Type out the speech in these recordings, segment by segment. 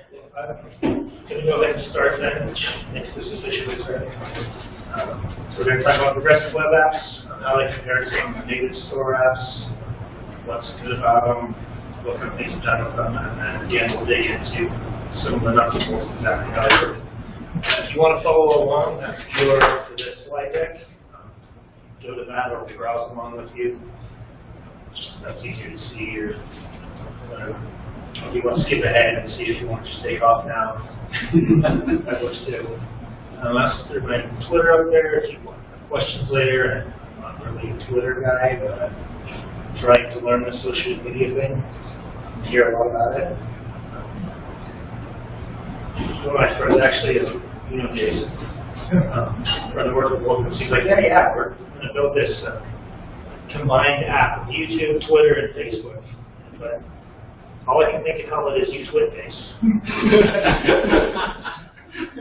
I'm going to go ahead and start then, which makes this officially starting. So we're going to talk about progressive web apps, how they compare to some native store apps, what's good about them, what companies have done with them, and then again we'll dig into some of the nuts and bolts of exactly how they work. If you want to follow along, that's for this slide deck. Go to that or browse along with you. That's easier to see or whatever. If you want to skip ahead and see if you want to just take off now, that works too. There's my Twitter up there if you want questions later. I'm not really a Twitter guy, but I'm trying to learn the social media thing. I hear a lot about it. One of my friends actually is, Jason, from the work with Workbox. He's like, yeah, we're going to build this combined app of YouTube, Twitter, and Facebook. But all I can think of how it is Twitbase.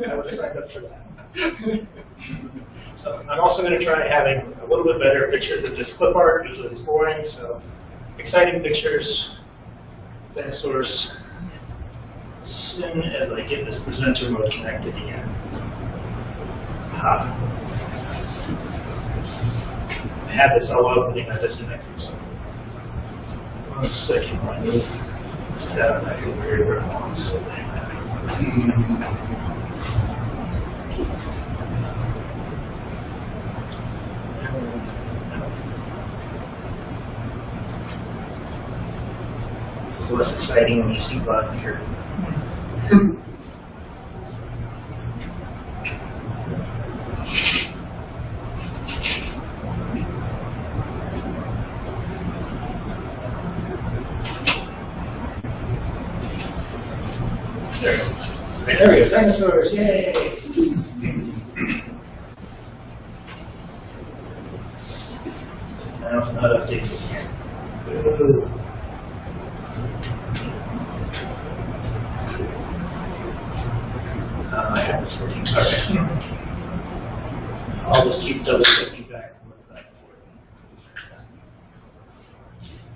I would have signed up for that. So I'm also going to try having a little bit better pictures than just clip art. Usually it's boring. So exciting pictures, dinosaurs. As soon as I get this presenter mode connected again. I had this all opening, I disconnected. So 1 second, I need that. I feel very, very long. It's less exciting when you see button here. There we go, dinosaurs, yay! Now it's not updated yet. I have this working. Okay. I'll just keep double checking back and look back for it.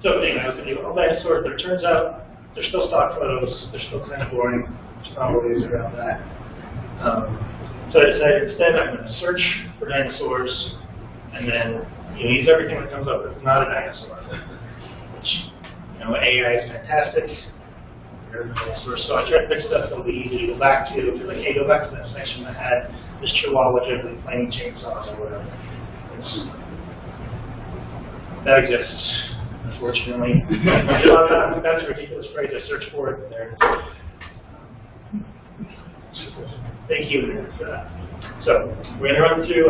So anyway, I was going to do all dinosaurs, but it turns out they're still stock photos, they're still kind of boring. There's not always around that. So I decided instead I'm going to search for dinosaurs and then use everything that comes up that's not a dinosaur. Which, AI is fantastic. So I try to pick stuff that'll be easy to go back to. If you're like, hey, go back to that section that had this chihuahua generally playing chainsaws or whatever. That exists, unfortunately. That's a ridiculous phrase. I searched for it there. Thank you for that. So we're going to run through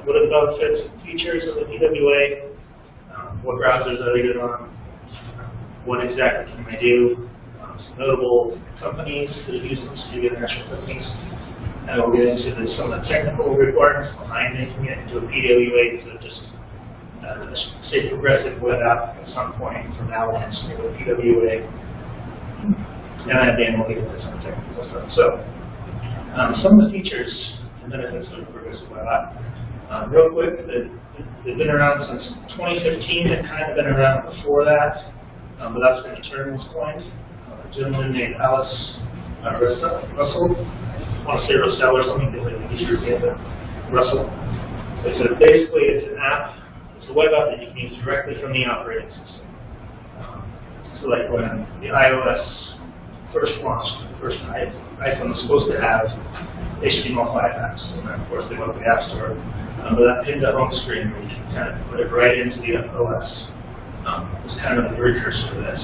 what are the benefits and features of the PWA, what browsers are they good on, what exactly can they do, some notable companies that use them, some international companies, and we'll get into some of the technical requirements behind making it into a PWA instead of just say progressive web app at some point from now on, so a PWA. And then at the end we'll get into some technical stuff. So some of the features and benefits of progressive web app. Real quick, they've been around since 2015. They've kind of been around before that, but that's when the term was coined. A gentleman named Alice Russell. I want to say Russell or something because I think he's European, but Russell. So basically it's an app, it's a web app that you can use directly from the operating system. So like when the iOS first launched, the first iPhone was supposed to have HTML5 apps, and then of course they went to the App Store. But that pinned to home screen where you can kind of put it right into the OS. It's kind of the precursor to this.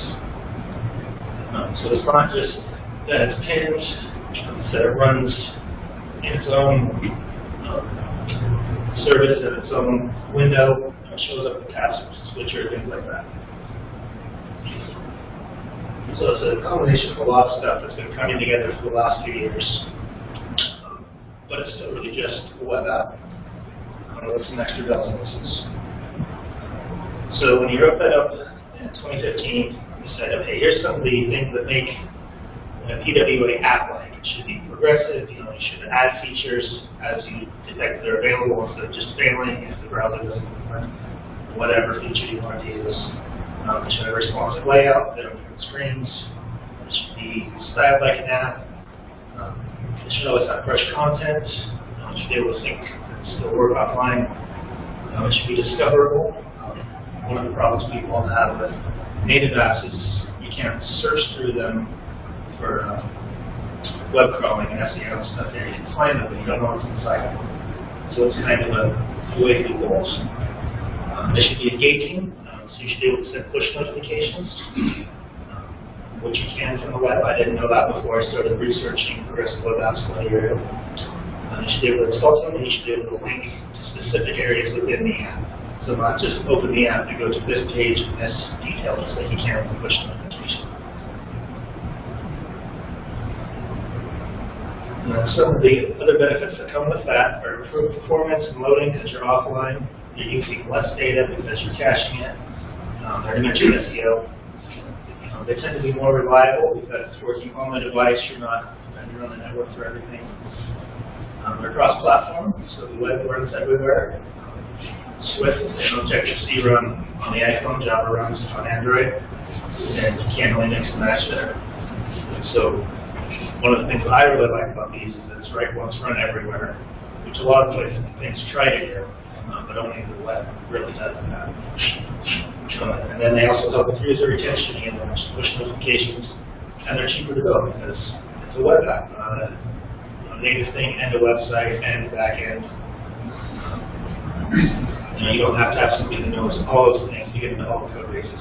So it's not just that it's pinned, it's that it runs in its own service, in its own window, it shows up the task switcher, things like that. So it's a combination of a lot of stuff that's been coming together for the last few years. But it's still really just a web app. With some extra bells and whistles. So when you wrote that up in 2015, you said, okay, here's some of the things that make a PWA app-like. It should be progressive, you should add features as you detect they're available instead of just failing if the browser doesn't implement whatever feature you want to use. It should have a responsive layout, they don't different screens. It It should be styled like an app. It should always have fresh content. It should be able to sync and still work offline. It should be discoverable. One of the problems people have with native apps is you can't search through them for web crawling and SEO and stuff there. You can find them, but you don't know what's inside them. So it's kind of a way to do goals. They should be engaging, so you should be able to send push notifications, which you can from the web. I didn't know that before I started researching the rest of web apps for the area. You should be able to install them, and you should be able to link to specific areas within the app. So not just open the app to go to this page and this detail, just like you can with push notification. Some of the other benefits that come with that are improved performance and loading because you're offline. You're using less data because you're caching it. I mentioned SEO. They tend to be more reliable because it's working on the device. You're not dependent on the network for everything. They're cross-platform, so the web runs everywhere. Swift and Objective-C run on the iPhone. Java runs on Android, and you can't really mix and match there. So one of the things I really like about these is that it's write once, run everywhere, which a lot of things try to do, but only the web really does that. And then they also help with user retention and push notifications, and they're cheaper to build because it's a web app, not a native thing, and a website, and back end. You don't have to have somebody that knows all those things to get into all the code bases.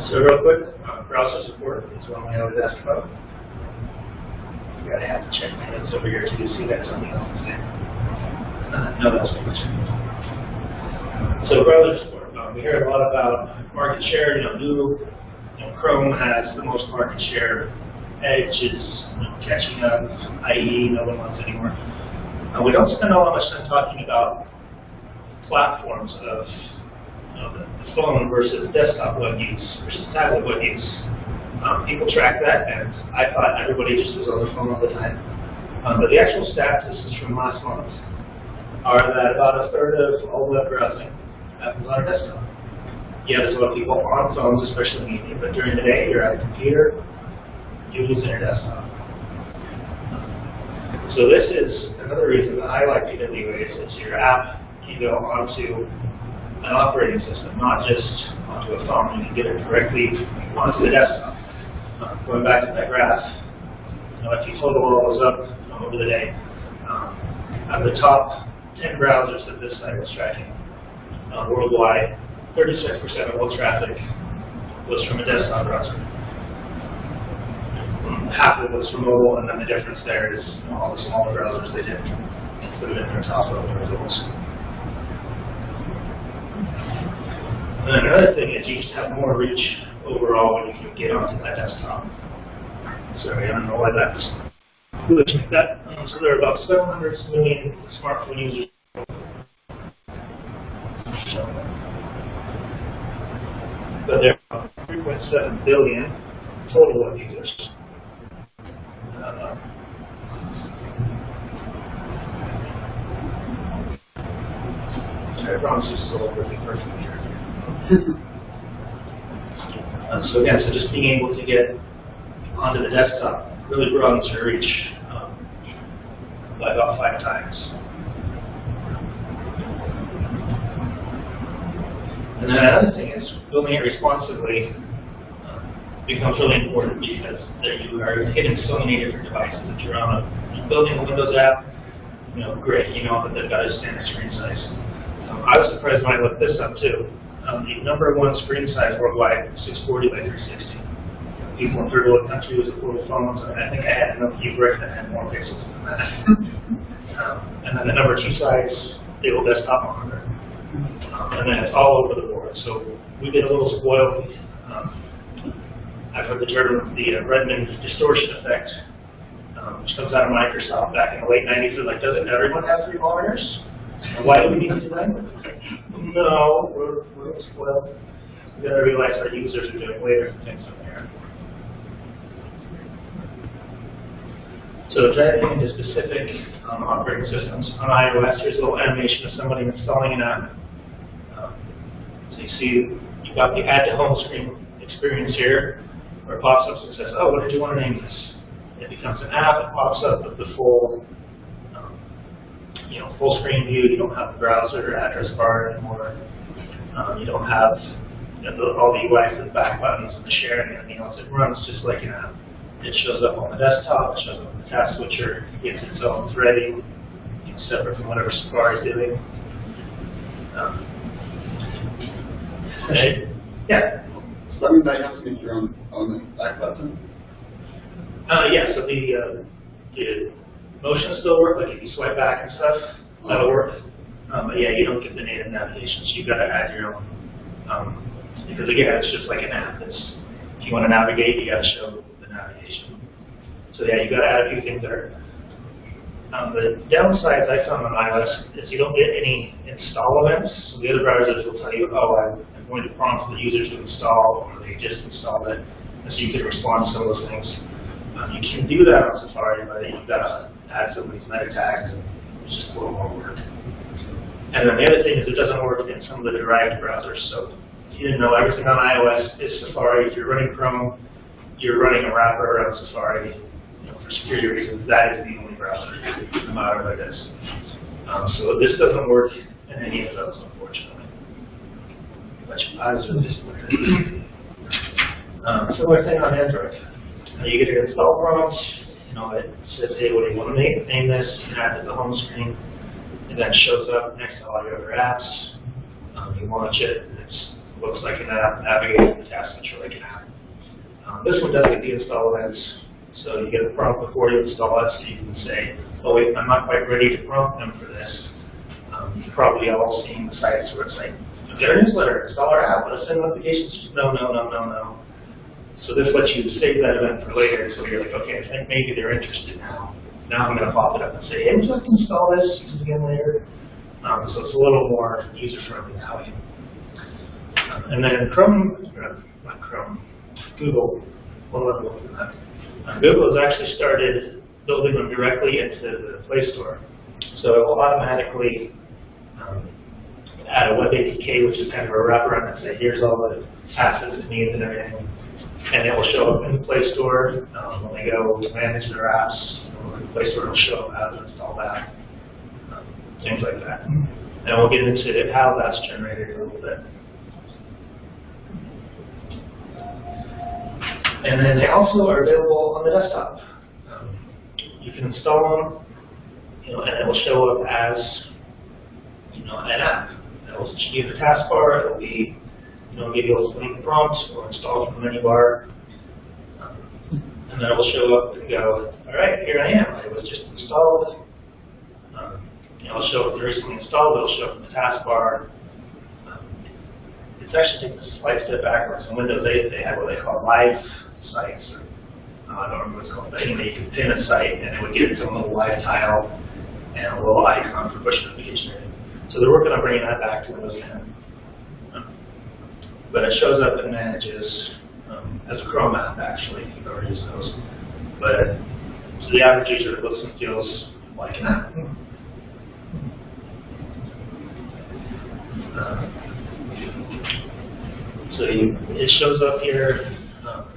So real quick, browser support is one way I would ask about. You gotta have to check my notes over here to see that something else is there. No, that's too much. So browser support. We hear a lot about market share. Chrome has the most market share. Edge is catching up. IE, no one wants anymore. We don't spend all that much time talking about platforms of the phone versus desktop web use versus tablet web use. People track that, and I thought everybody just was on the phone all the time. But the actual stats, this is from last month, are that about a third of all web browsing happens on a desktop. Yeah, there's a lot of people on phones, especially in the evening, but during the day, you're at a computer, you're using your desktop. So this is another reason that I like PWAs. It's your app can go onto an operating system, not just onto a phone. You can get it directly onto the desktop. Going back to that graph, if you total all those up over the day, out of the top 10 browsers that this site was tracking worldwide, 36% of all traffic was from a desktop browser. Half of it was from mobile, and then the difference there is all the smaller browsers they didn't put it in their top level results. And then another thing is you just have more reach overall when you can get onto that desktop. Sorry, I don't know why that's glitched like that. So there are about 700 million smartphone users. But there are 3.7 billion total web users. I promise this is a little bit perfect here. So again, just being able to get onto the desktop really broadens your reach by about 5 times. And then another thing is building it responsively becomes really important because you are hitting so many different devices. If you're building a Windows app, great, that they've got a standard screen size. I was surprised when I looked this up too. The #1 screen size worldwide, 640 by 360. People in third world countries with little phones. I think I had enough brick that had more pixels than that. And then the #2 size, stable desktop monitor. And then it's all over the board. So we get a little spoiled. I've heard the term the Redmond distortion effect, which comes out of Microsoft back in the late 90s. They're like, doesn't everyone have 3 monitors? Why do we need to do that? No, we're spoiled. We've got to realize our users are doing way different things from there. So diving into specific operating systems on iOS, here's a little animation of somebody installing an app. So you see you've got the add to home screen experience here. or it pops up and says, oh, what did you want to name this? It becomes an app. It pops up with the full, full screen view. You don't have the browser address bar anymore. You don't have all the UI for the back buttons and the sharing and everything else. It runs just like an app. It shows up on the desktop. It shows up on the task switcher. It gets its own threading, separate from whatever Safari is doing. Yeah. So that means I have to make your own on the back button? Yeah, so the motion still work, like if you swipe back and stuff, that'll work. But yeah, you don't get the native navigation, so you've got to add your own. Because again, it's just like an app. If you want to navigate, you got to show the navigation. So yeah, you've got to add a few things there. The downsides I found on iOS is you don't get any install events. So the other browsers will tell you, oh, I'm going to prompt the user to install, or they just installed it, and so you can respond to some of those things. You can do that on Safari, but you've got to add some of these meta tags, and it's just a little more work. And then the other thing is it doesn't work in some of the derived browsers. So if you didn't know, everything on iOS is Safari. If you're running Chrome, you're running a wrapper around Safari. For security reasons, that is the only browser, no matter what it is. So this doesn't work in any of those, unfortunately. But eyes are disappointed. Similar thing on Android. You get your install prompt. It says, hey, what do you want to name this? You can add it to the home screen. It then shows up next to all your other apps. You launch it, and it looks like an app. Navigating the task switcher like an app. This one does get the install events. So you get a prompt before you install it, so you can say, oh wait, I'm not quite ready to prompt them for this. You've probably all seen the sites where it's like, get our newsletter, install our app, let's send notifications. No. So this lets you save that event for later, so you're like, okay, I think maybe they're interested now. Now I'm going to pop it up and say, hey, would you like to install this, use it again later? So it's a little more user-friendly that way. And then Google, one level from that. Google has actually started building them directly into the Play Store. So it will automatically add a web APK, which is kind of a wraparound and say, here's all the assets it needs and everything. And it will show up in the Play Store when they go to manage their apps. The Play Store will show up how to install that, things like that. And we'll get into how that's generated a little bit. And then they also are available on the desktop. You can install them, and it will show up as, an app. It will give you the taskbar. It will be, give you a link prompt or install from the menu bar. And then it will show up and go, all right, here I am. It was just installed. It'll show up recently installed. It'll show up in the taskbar. It's actually taking a slight step backwards. In Windows 8, they had what they call live sites. I don't remember what it's called, but anyway, you could pin a site and it would get its own little live tile and a little icon for push notification. So they're working on bringing that back to Windows 10. But it shows up and manages as a Chrome app, actually, if you've already used those. But so the average user, it looks and feels like an app. So it shows up here,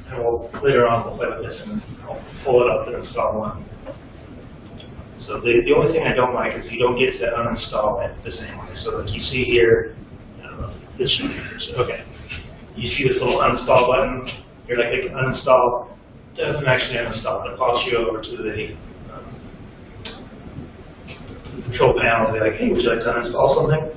and later on we'll play with this and I'll pull it up and install one. So the only thing I don't like is you don't get to uninstall it the same way. So like you see here, I don't know if this should be, okay. You see this little uninstall button, you're like, click uninstall, doesn't actually uninstall, it pops you over to the control panel, they're like, hey, would you like to uninstall something?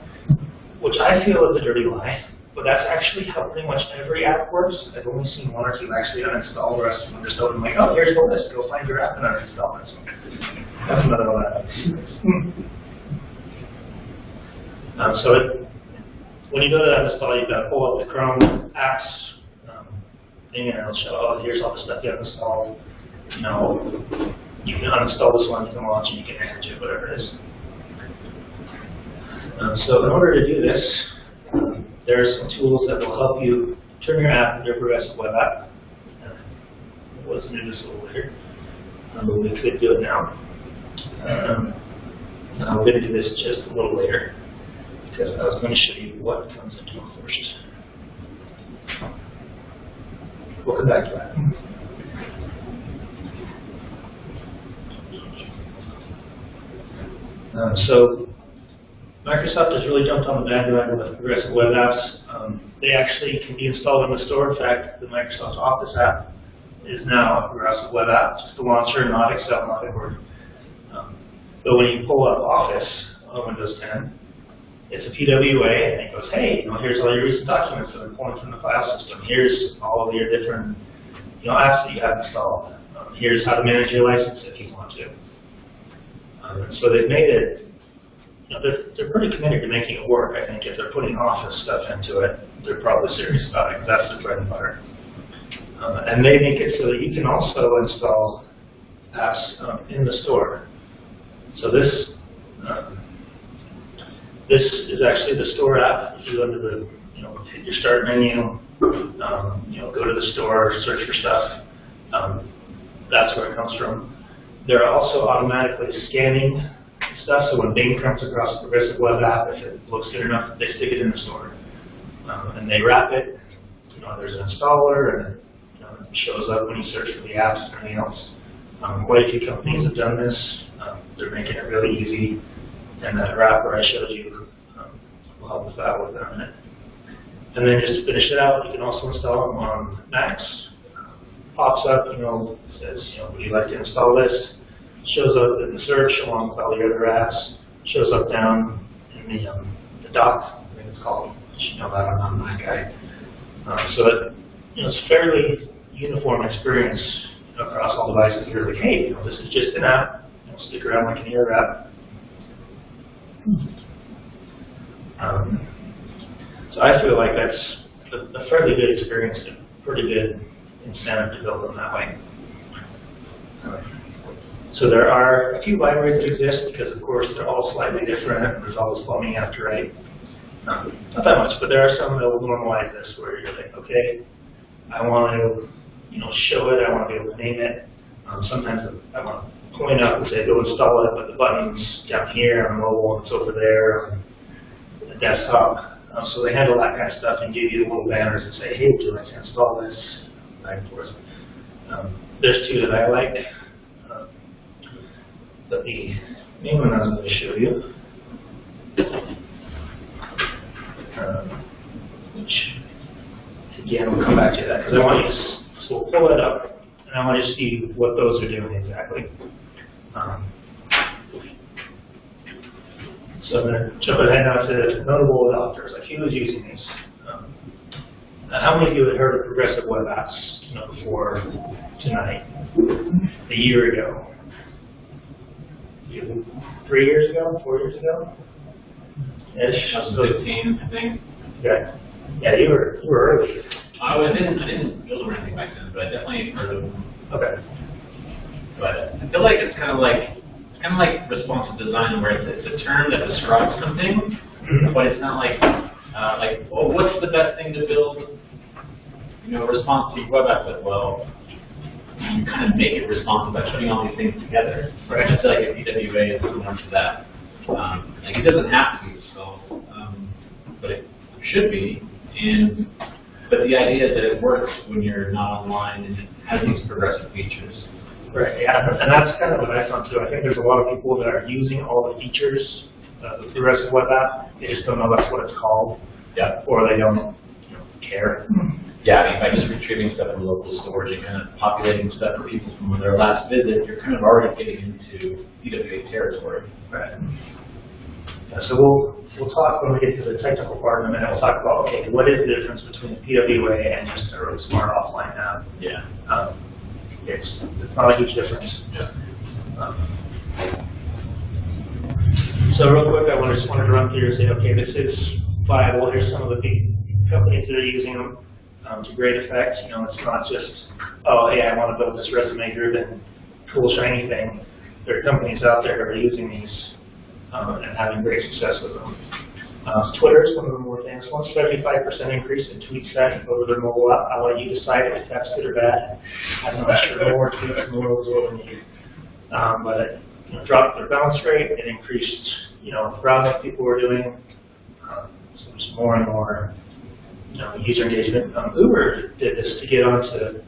Which I feel is a dirty lie. But that's actually how pretty much every app works. I've only seen one or two actually uninstall. The rest of them just open like, oh, here's the list. Go find your app and uninstall it. So that's another one. When you go to that install, you've got to pull up the Chrome apps thing, and it'll show, oh, here's all the stuff you have installed. You can uninstall this one, you can launch it, you can manage it, whatever it is. So in order to do this, there are some tools that will help you turn your app into a progressive web app. Let's do this a little later, but we could do it now. I'm going to do this just a little later because I was going to show you what comes into it first. we'll come back to that. So Microsoft has really jumped on the bandwagon with progressive web apps. They actually can be installed in the store. In fact, the Microsoft Office app is now a progressive web app, just a launcher, not Excel, not Word. But when you pull up Office on Windows 10, it's a PWA, and it goes, hey, here's all your recent documents that are pulling from the file system. Here's all of your different apps that you have installed. Here's how to manage your license if you want to. So they've made it, they're pretty committed to making it work. I think if they're putting Office stuff into it, they're probably serious about it, because that's the bread and butter. And they make it so that you can also install apps in the store. So this is actually the store app. If you go to the, hit your start menu, go to the store, search for stuff. That's where it comes from. They're also automatically scanning stuff, so when Bing comes across a progressive web app, if it looks good enough, they stick it in the store. And they wrap it. There's an installer, and it shows up when you search for the apps and everything else. Quite a few companies have done this. They're making it really easy. And that wrapper I showed you will help with that with them in it. And then just to finish it out, you can also install them on Macs. Pops up, says, would you like to install this? Shows up in the search along with all the other apps. Shows up down in the dock, I think it's called. You should know that, I'm not a Mac guy. So it's a fairly uniform experience across all devices. You're like, hey, this is just an app. Stick around like any other app. So I feel like that's a fairly good experience, a pretty good incentive to build them that way. So there are a few libraries that exist because, of course, they're all slightly different. There's all this plumbing you have to write. Not that much, but there are some that will normalize this where you're like, okay, I want to show it, I want to be able to name it. Sometimes I want to point out and say, go install it, but the button's down here on mobile and it's over there on the desktop. So they handle that kind of stuff and give you little banners and say, hey, would you like to install this? Back and forth. There's two that I like. But the main one I was going to show you, which again we'll come back to that because I want you to, so we'll pull it up and I want you to see what those are doing exactly. So I'm going to jump ahead now to notable adopters, like who is using these. How many of you had heard of progressive web apps before tonight? A year ago? 3 years ago? 4 years ago? Ish. 2015, I think. Okay. Yeah, you were early. I didn't build or anything back then, but I definitely heard of them. Okay. But I feel like it's kind of like responsive design, where it's a term that describes something, but it's not like well, what's the best thing to build? Responsive web apps. Like, well, you kind of make it responsive by putting all these things together. Right. I feel like a PWA is similar to that. Like it doesn't have to be so, but it should be. But the idea is that it works when you're not online and it has these progressive features. Right, yeah, and that's kind of what I found too. I think there's a lot of people that are using all the features of the progressive web app. They just don't know that's what it's called. Yeah. Or they don't care. Yeah, I mean, by just retrieving stuff from local storage and kind of populating stuff for people from their last visit, you're kind of already getting into PWA territory. Right. Yeah, so we'll talk when we get to the technical part in a minute. We'll talk about, okay, what is the difference between a PWA and just a really smart offline app? Yeah. It's not a huge difference. Yeah. So real quick, I just wanted to run through and say, okay, this is viable. Here's some of the big companies that are using them to great effect. It's not just, oh, hey, I want to build this resume-driven, cool, shiny thing. There are companies out there that are using these and having great success with them. Twitter is one of the more famous ones. 75% increase in tweets sent over their mobile app. I'll let you decide if that's good or bad. I'm not sure. More tweets in the world is what we need. But it dropped their bounce rate. It increased, the browsing people were doing. So there's more and more user engagement. Uber did this to get onto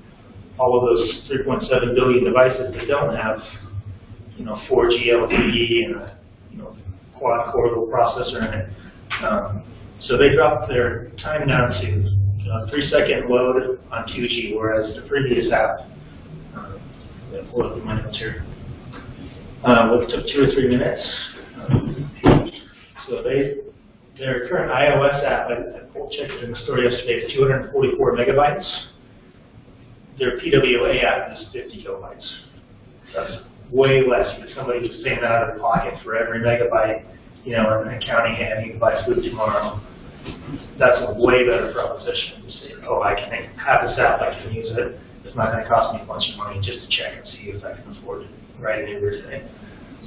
all of those 3.7 billion devices that don't have 4G LTE and a quad-core little processor in it. So they dropped their time down to 3-second load on 2G, whereas the previous app, I'm going to pull up my notes here, it took 2 or 3 minutes. So their current iOS app, I checked it in the store yesterday, is 244 megabytes. Their PWA app is 50 kilobytes. That's way less for somebody who's paying out of their pocket for every megabyte, and counting how many gigabytes with tomorrow. That's a way better proposition. You say, oh, I can have this app, I can use it. It's not going to cost me a bunch of money just to check and see if I can afford writing Uber today.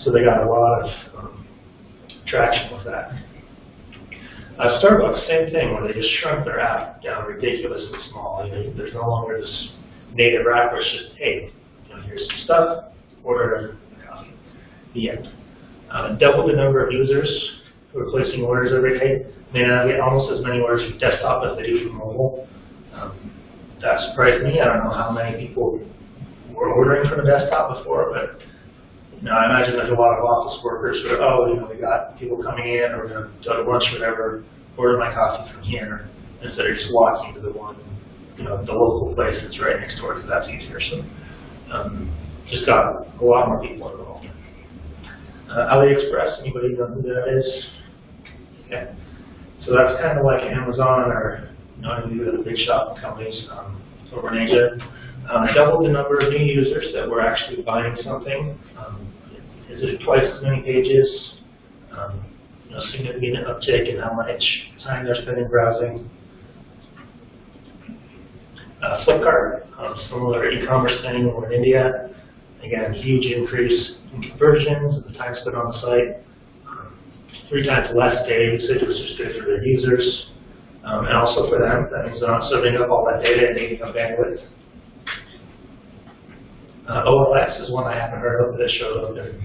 So they got a lot of traction with that. Starbucks, same thing, where they just shrunk their app down ridiculously small. There's no longer this native wrapper. It's just, hey, here's some stuff, order a coffee. The end. Double the number of users who are placing orders every day. They now get almost as many orders from desktop as they do from mobile. That surprised me. I don't know how many people were ordering from the desktop before, but I imagine there's a lot of office workers who are, we got people coming in, or we're going to go to lunch or whatever, order my coffee from here, instead of just walking to the one, the local place that's right next door, because that's easier. So just got a lot more people involved. AliExpress, anybody know who that is? Okay. So that's kind of like Amazon or any of the big shopping companies over in Asia. Doubled the number of new users that were actually buying something. Visited twice as many pages. Significant uptick in how much time they're spending browsing. Flipkart, similar e-commerce thing over in India. Again, huge increase in conversions and the time spent on the site. 3 times less data usage, which is good for their users, and also for them. That means they're not serving up all that data and needing up bandwidth. OLX is one I haven't heard of, but it showed up in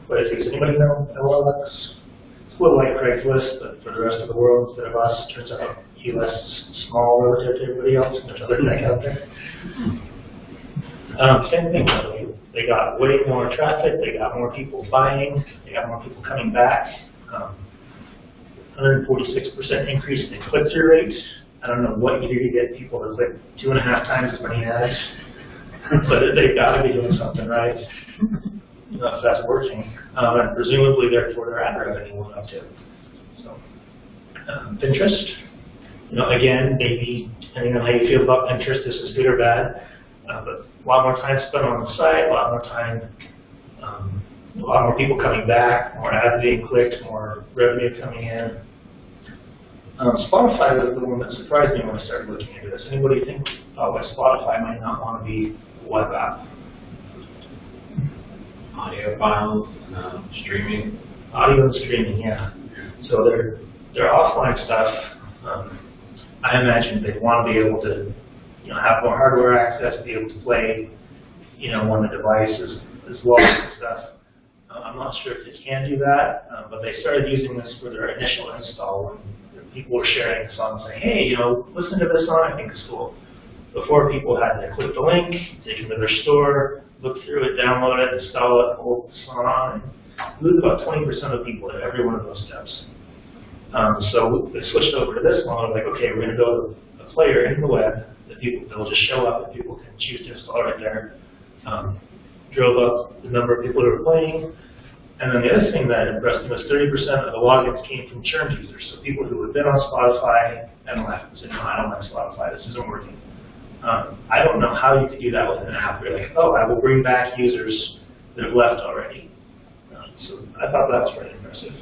quite a few. Does anybody know OLX? It's a little like Craigslist, but for the rest of the world, instead of us, it turns out US is small relative to everybody else, and there's other things out there. Same thing, though. They got way more traffic, they got more people buying, they got more people coming back. 146% increase in click-through rate. I don't know what you do to get people to click 2.5 times as many ads, but they've got to be doing something right if that's working. And presumably, therefore, their ad revenue went up too. So, Pinterest. Again, maybe depending on how you feel about Pinterest, this is good or bad. But a lot more time spent on the site, a lot more time. A lot more people coming back, more ads being clicked, more revenue coming in. Spotify was the one that surprised me when I started looking into this. Anybody think, Spotify might not want to be a web app? Audio files, streaming. Audio and streaming, yeah. So their offline stuff, I imagine they want to be able to have more hardware access, be able to play on the device as well and stuff. I'm not sure if they can do that, but they started using this for their initial install when people were sharing the song, saying, hey, listen to this song, I think it's cool. Before, people had to click the link, take it to their store, look through it, download it, install it, hold the song, and lose about 20% of people at every one of those steps. So they switched over to this one, like, okay, we're going to go to a player in the web that they'll just show up and people can choose to install right there. Drove up the number of people who were playing. And then the other thing that impressed me was 30% of the logins came from churned users. So people who had been on Spotify and left and said, no, I don't like Spotify, this isn't working. I don't know how you could do that with an app. You're like, oh, I will bring back users that have left already. So I thought that was pretty impressive.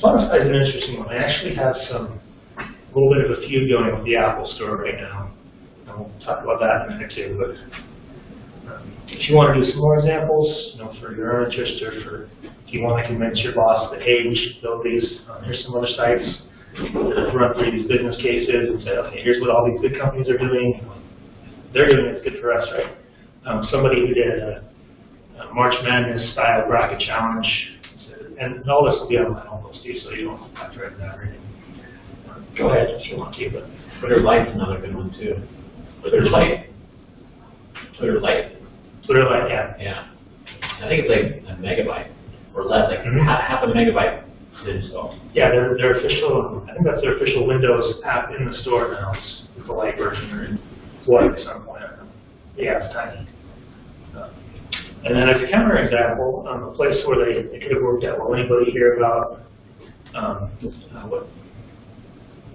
Spotify is an interesting one. They actually have a little bit of a feud going with the Apple Store right now. And we'll talk about that in a minute too. But if you want to do some more examples, for your own interest, or if you want to convince your boss that, hey, we should build these, here's some other sites that run through these business cases and say, okay, here's what all these big companies are doing. They're doing it, it's good for us, right? Somebody who did a March Madness style bracket challenge, and all this will be on my home post too, so you don't have to write it down or anything. go ahead if you want to. But Twitter Lite's another good one too. Twitter Lite. Twitter Lite. Twitter Lite, yeah. Yeah. I think it's like a megabyte or less, like half a megabyte to install. Yeah, their official, I think that's their official Windows app in the store now. It's the light version or what at some point. Yeah, it's tiny. And then as a counter example, a place where they could have worked out, will anybody hear about, what,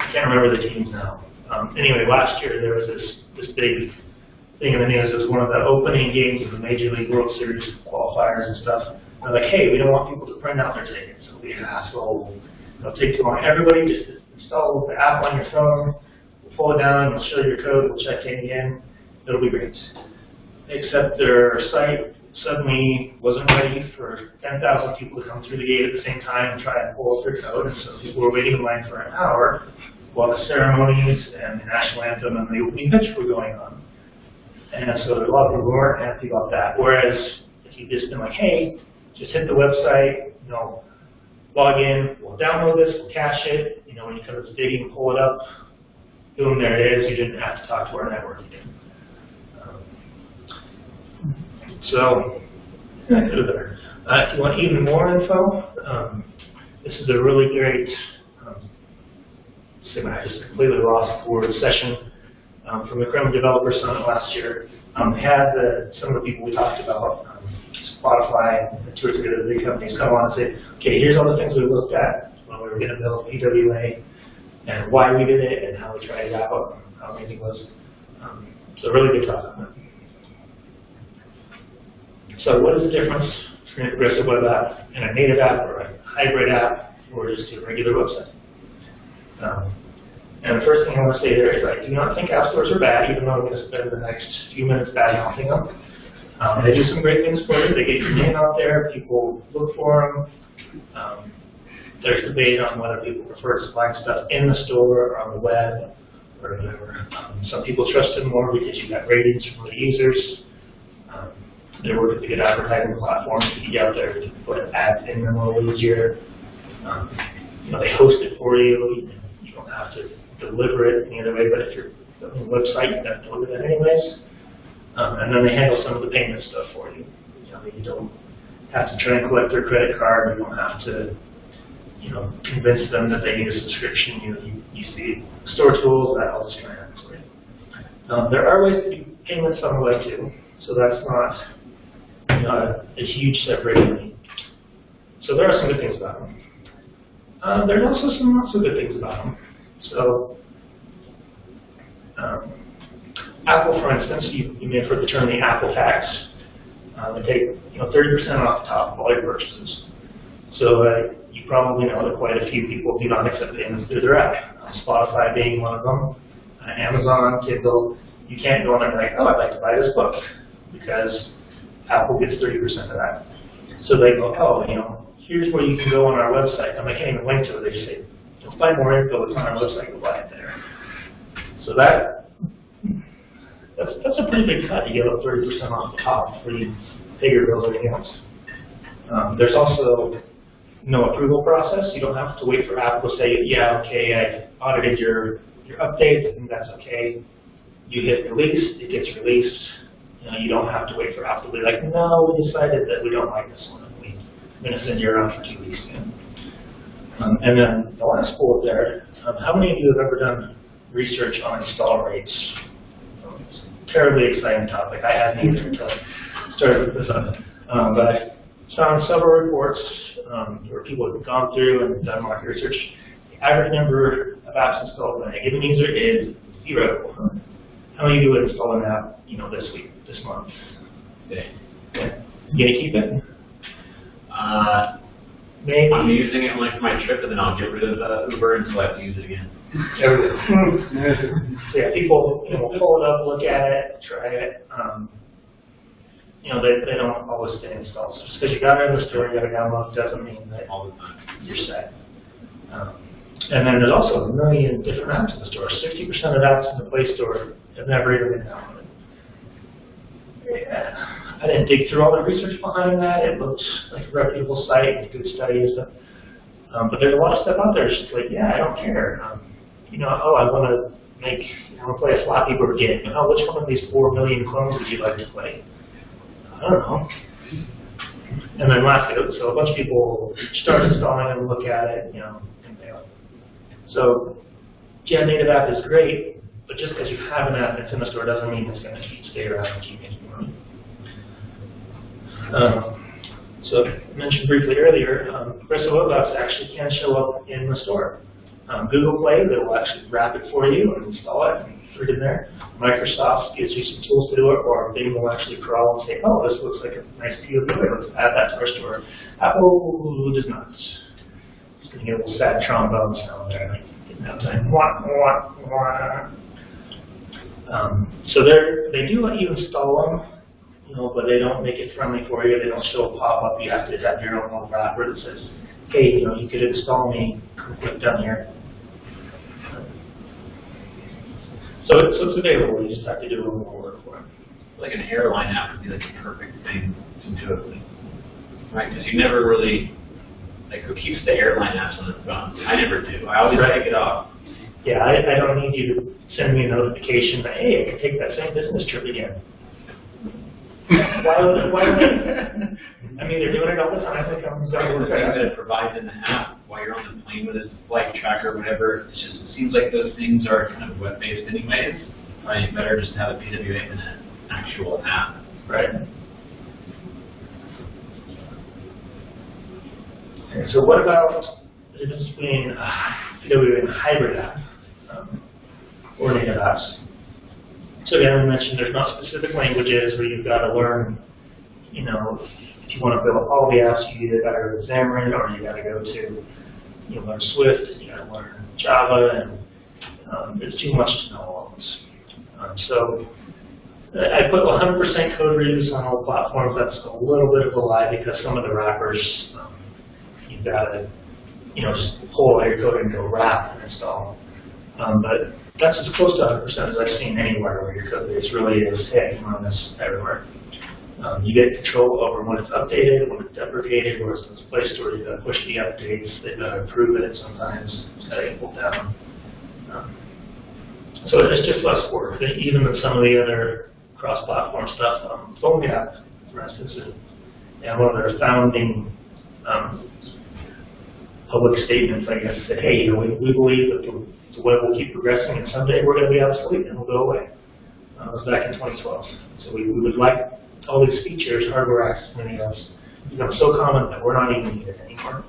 I can't remember the teams now. Anyway, last year there was this big thing in the news. It was one of the opening games of the Major League World Series qualifiers and stuff. They're like, hey, we don't want people to print out their tickets. It'll be a hassle. It'll take too long. Everybody just install the app on your phone, we'll pull it down, we'll show you your code, we'll check in again. It'll be great. Except their site suddenly wasn't ready for 10,000 people to come through the gate at the same time and try and pull up their code. And so people were waiting in line for an hour while the ceremonies and the national anthem and the opening pitch were going on. And so there were a lot of people who weren't happy about that. Whereas if you'd just been like, hey, just hit the website, log in, we'll download this, we'll cache it, when you come to the stadium, pull it up, boom, there it is. You didn't have to talk to our network again. So, if you want even more info, this is a really great, I just completely lost for the session from the Chrome Developer Summit last year. Had some of the people we talked about, Spotify, and 2 or 3 of the big companies come on and say, okay, here's all the things we looked at when we were going to build PWA, and why we did it, and how we tried it out, and how amazing it was. So really good talk on that. So what is the difference between a progressive web app and a native app or a hybrid app or just a regular website? And the first thing I want to say there is I do not think app stores are bad, even though I'm going to spend the next few minutes bad-mouthing them. They do some great things for you. They get your name out there. People look for them. There's debate on whether people prefer to find stuff in the store or on the web or whatever. Some people trust them more because you got ratings from the users. They work with a good advertising platform to get out there to put ads in them a little easier. They host it for you. You don't have to deliver it any other way, but if you're building a website, you have to deliver that anyways. And then they handle some of the payment stuff for you. You don't have to try and collect their credit card. You don't have to, convince them that they need a subscription. You see store tools, that all just kind of happens for you. There are ways to do payments on the web too, so that's not a huge separation. So there are some good things about them. There are also some not so good things about them. So Apple, for instance, you may have heard the term the Apple tax. They take 30% off the top of all your purchases. So you probably know that quite a few people do not accept payments through their app. Spotify being one of them, Amazon, Kindle. You can't go on and like, oh, I'd like to buy this book because Apple gets 30% of that. So they go, oh, here's where you can go on our website. And they can't even link to it. They just say, to find more info, it's on our website, go buy it there. So that's a pretty big cut. You get up 30% off the top before you pay your bills or anything else. There's also no approval process. You don't have to wait for Apple to say, yeah, okay, I audited your updates, and that's okay. You hit release, it gets released. You don't have to wait for Apple to be like, no, we decided that we don't like this one. We're going to send you around for 2 weeks again. And then the last bullet there, how many of you have ever done research on install rates? It's a terribly exciting topic. I hadn't either until I started with this up. But I found several reports where people have gone through and done market research. The average number of apps installed by a given user is 0. How many of you would install an app, this week, this month? Okay. Okay. You gonna keep it? Maybe. I'm using it only for my trip, and then I'll get rid of Uber until I have to use it again. So yeah, people pull it up, look at it, try it. They don't always stay installed. So just because you got it in the store, you got to download, doesn't mean that all the time you're set. And then there's also a million different apps in the store. 60% of apps in the Play Store have never even been downloaded. Yeah. I didn't dig through all the research behind that. It looks like a reputable site with good study and stuff. But there's a lot of stuff out there that's just like, yeah, I don't care. oh, I want to play a Flappy Bird game. Oh, which one of these 4 million clones would you like to play? I don't know. And then lastly, so a bunch of people start installing and look at it, and fail. So, yeah, native app is great, but just because you have an app that's in the store doesn't mean it's going to stay around and keep making money. So, I mentioned briefly earlier, Workbox actually can show up in the store. Google Play, they will actually wrap it for you and install it and put it in there. Microsoft gives you some tools to do it, or Bing will actually crawl and say, oh, this looks like a nice PWA, let's add that to our store. Apple does not. Just going to get a little sad trombone sound there. Like, didn't have time. So they do let you install them, but they don't make it friendly for you. They don't show a pop-up. You have to have your own little wrapper that says, hey, you could install me. Click down here. So it's available. You just have to do a little more work for it. Like an airline app would be like a perfect thing to do it, right? Because you never really who keeps the airline apps on their phone? I never do. I always take it off. Yeah, I don't need you to send me a notification that, hey, I can take that same business trip again. Why would I mean, they're doing it all the time. I think I'm the thing that it provides in the app while you're on the plane with a flight tracker or whatever, it seems like those things are kind of web-based anyways. Right? Better just have a PWA in an actual app. Right. Okay, so what about the difference between PWA and a hybrid app or native apps? So again, we mentioned there's not specific languages where you've got to learn, if you want to build all the apps, you either got to go to Xamarin or you got to go to, learn Swift, you got to learn Java, and it's too much to know all of this. So I put 100% code reuse on all platforms. That's a little bit of a lie because some of the wrappers, you've got to, just pull all your code and go wrap and install. But that's as close to 100% as I've seen anywhere where your code base really is, hey, I can run this everywhere. You get control over when it's updated, when it's deprecated, where it's placed, where you've got to push the updates, they've got to approve it sometimes, it's got to get pulled down. So it's just less work, even than some of the other cross-platform stuff. Phone app, for instance, and one of their founding public statements, I guess, said, hey, we believe that the web will keep progressing, and someday we're going to be obsolete and we'll go away. It was back in 2012. So we would like all these features, hardware access, many of us, become so common that we're not even needed anymore.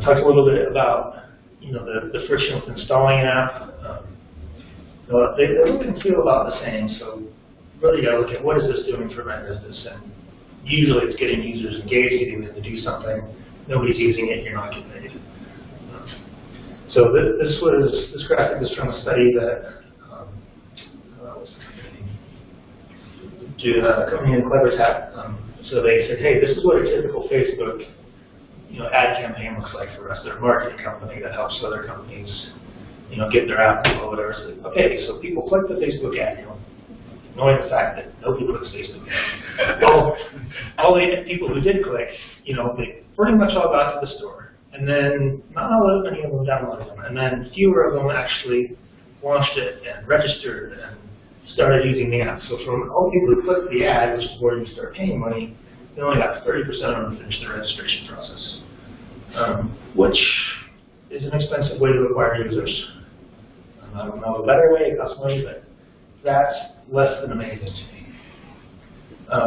Talk a little bit about the friction with installing an app. They look and feel about the same. So really, you got to look at what is this doing for my business, and usually it's getting users engaged, getting them to do something. Nobody's using it, you're not getting paid. So this graphic is from a study that a company in Clever's had. So they said, hey, this is what a typical Facebook ad campaign looks like for us. They're a marketing company that helps other companies get their app or whatever. So, okay, so people click the Facebook ad, knowing the fact that nobody clicks Facebook ad. Well, all the people who did click, they pretty much all got to the store. And then not many of them downloaded them. And then fewer of them actually launched it and registered and started using the app. So from all people who clicked the ad, which is where you start paying money, they only got 30% of them finish the registration process, which is an expensive way to acquire users. I don't know a better way, it costs money, but that's less than amazing to me.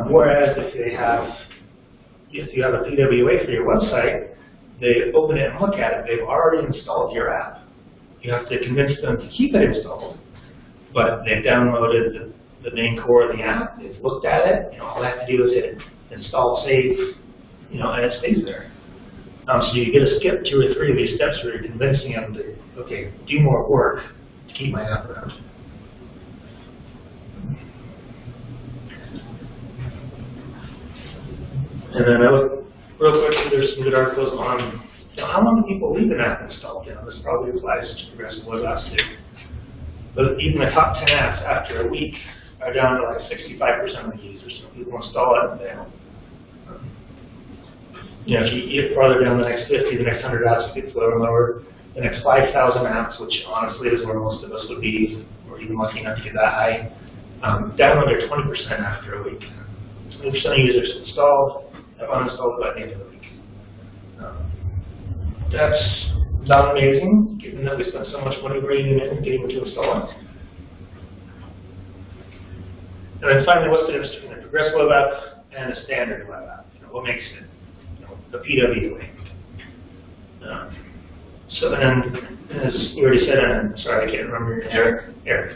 Whereas if you have a PWA for your website, they open it and look at it, they've already installed your app. You have to convince them to keep it installed, but they've downloaded the main core of the app, they've looked at it, all they have to do is hit install, save, and it stays there. So you get to skip 2 or 3 of these steps where you're convincing them to, okay, do more work to keep my app around. And then I look real quick, there's some good articles on how long do people leave an app installed. This probably applies to progressive web apps too. But even the top 10 apps after a week are down to like 65% of the users. So people install it and fail. You know, if you get farther down the next 50, the next 100 apps, it gets lower and lower. The next 5,000 apps, which honestly is where most of us would be, or even lucky enough to get that high, down under 20% after a week. 20% of users installed, have uninstalled by the end of the week. That's not amazing, given that we spent so much money bringing it in and getting it to install it. And then finally, what's the difference between a progressive web app and a standard web app? You know, what makes it, you know, the PWA? So then, as we already said, and sorry, I can't remember your name. Eric.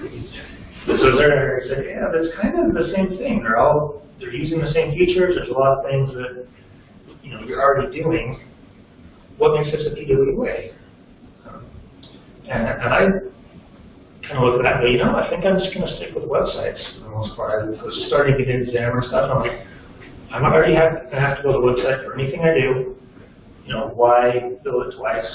So Eric said, yeah, that's kind of the same thing. They're using the same features. There's a lot of things that, you know, you're already doing. What makes this a PWA? And I kind of look at that and go, you know, I think I'm just going to stick with websites for the most part. I was starting to get into Xamarin stuff, and I'm like, I'm already going to have to build a website for anything I do. You know, why build it twice?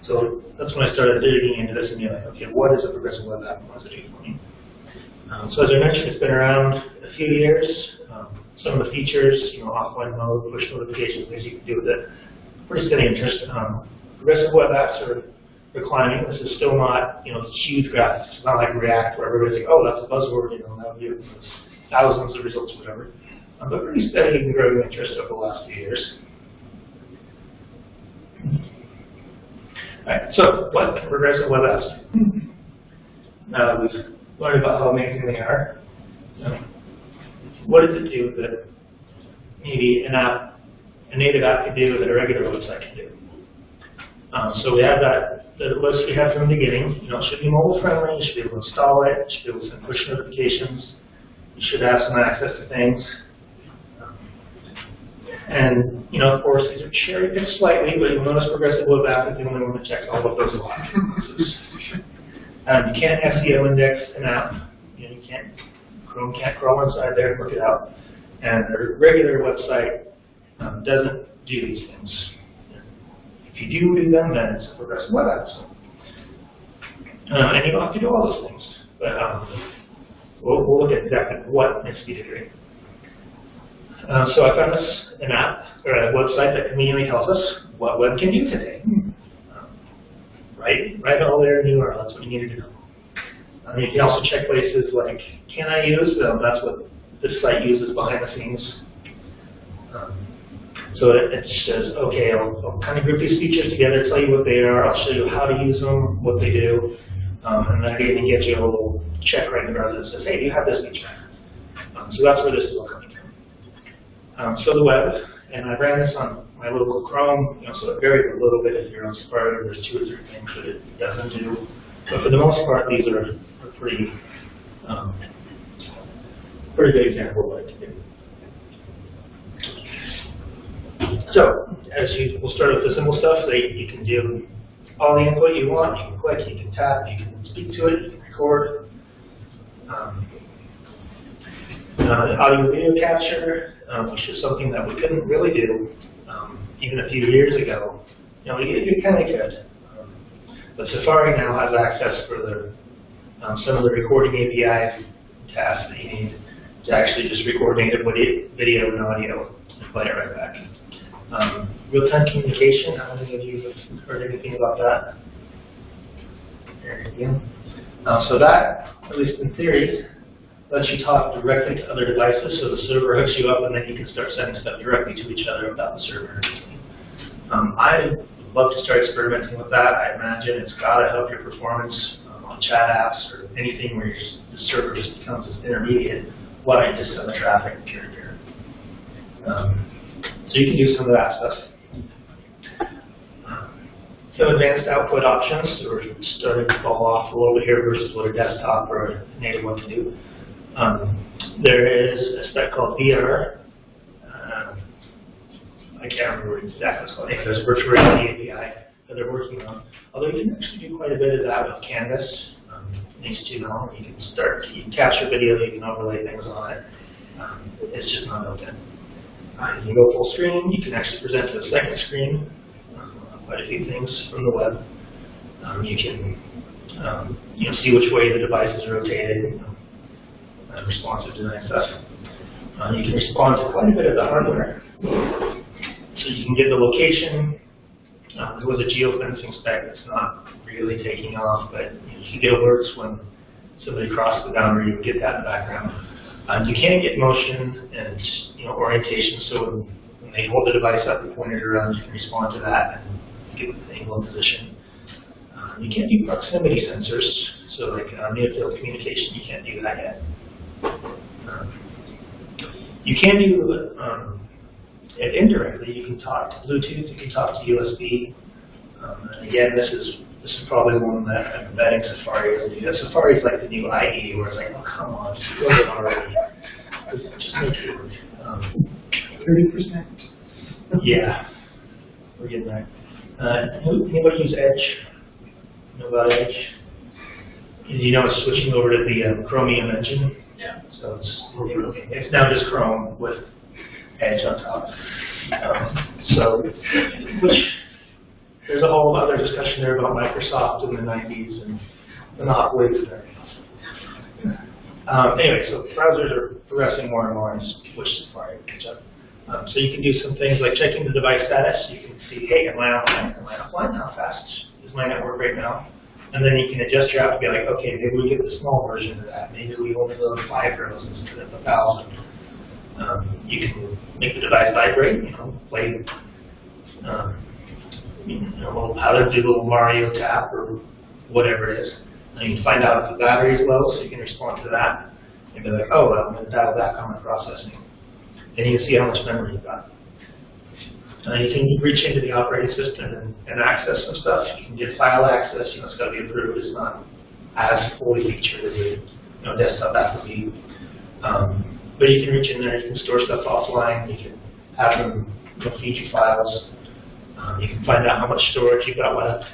So that's when I started digging into this and being like, okay, what is a progressive web app and what does it do for me? So as I mentioned, it's been around a few years. Some of the features, you know, offline mode, push notifications, things you can do with it. Pretty steady interest. Progressive web apps are climbing. This is still not, you know, huge graphics. It's not like React where everybody's like, oh, that's a buzzword, you know, that'll do thousands of results, whatever. But pretty steady and growing interest over the last few years. All right, so what can progressive web apps do? Now that we've learned about how amazing they are, what does it do that maybe a native app can do that a regular website can do? So we have the list we had from the beginning. You know, it should be mobile friendly. You should be able to install it. You should be able to send push notifications. You should have some access to things. And, you know, of course, these are cherry-picked slightly, but you'll notice progressive web app is the only one that checks all of those boxes. You can't SEO index an app. You know, Chrome can't crawl inside there and look it out. And a regular website doesn't do these things. If you do them, then it's a progressive web app. And you don't have to do all those things. But we'll look at exactly what needs to be doing. So I found this an app or a website that conveniently tells us what web can do today. Right all there in the URL. That's what you need to do. You can also check places like, can I use them? That's what this site uses behind the scenes. So it says, okay, I'll kind of group these features together, tell you what they are, I'll show you how to use them, what they do, and then I can get you a little check right in the browser that says, hey, do you have this feature? So that's where this is all coming from. So the web, and I ran this on my local Chrome, you know, so it varied a little bit if you're on Safari. There's 2 or 3 things that it doesn't do, but for the most part, these are pretty good example of what it can do. So, we'll start with the simple stuff. You can do all the input you want. You can click, you can tap, you can speak to it, you can record. Audio video capture, which is something that we couldn't really do even a few years ago. You know, you kind of could. But Safari now has access for the some of the recording API tasks that you need to actually just record native video and audio and play it right back. Real-time communication, how many of you have heard anything about that? There you go. So that, at least in theory, lets you talk directly to other devices, so the server hooks you up and then you can start sending stuff directly to each other without the server. I would love to start experimenting with that. I imagine it's got to help your performance on chat apps or anything where the server just becomes this intermediate while you just send the traffic peer to peer. So you can do some of that stuff. Some advanced output options, so we're starting to fall off a little bit here versus what a desktop or a native one can do. There is a spec called VR. I can't remember exactly what it's called. There's virtual reality API that they're working on. Although you can actually do quite a bit of that with Canvas. HTML. You can capture video, you can overlay things on it. It's just not built in. You can go full screen. You can actually present to a second screen. Quite a few things from the web. You can see which way the device is rotated. Responsive design stuff. You can respond to quite a bit of the hardware. So you can get the location. There was a geofencing spec that's not really taking off, but you can get alerts when somebody crosses the boundary. You get that in the background. You can get motion and orientation. So when they hold the device up and point it around, you can respond to that and get the angle and position. You can't do proximity sensors, so like near field communication, you can't do that yet. You can do it indirectly. You can talk to Bluetooth. You can talk to USB. And again, this is probably one that I'm betting Safari will do. Safari is like the new IE, where it's like, oh come on, just build it already. Just make it work. 30%. Yeah, we're getting there. Anybody use Edge? Know about Edge? It's switching over to the Chromium engine. Yeah. So it's now just Chrome with Edge on top. Which there's a whole other discussion there about Microsoft in the 90s and monopolies and everything. Anyway, so browsers are progressing more and more and push Safari to catch up. So you can do some things like checking the device status. You can see, hey, am I online? Am I offline? How fast is my network right now? And then you can adjust your app to be like, okay, maybe we get the small version of that. Maybe we only load 5 rows instead of 1,000. You can make the device vibrate, play, how to do a little Mario tap or whatever it is. And you can find out if the battery is low, so you can respond to that. And be like, oh, well, I'm going to dial back on my processing. And you can see how much memory you've got. You can reach into the operating system and access some stuff. You can get file access. It's got to be approved. It's not as fully featured as a desktop app would be. But you can reach in there. You can store stuff offline. You can have them feed you files. You can find out how much storage you've got left.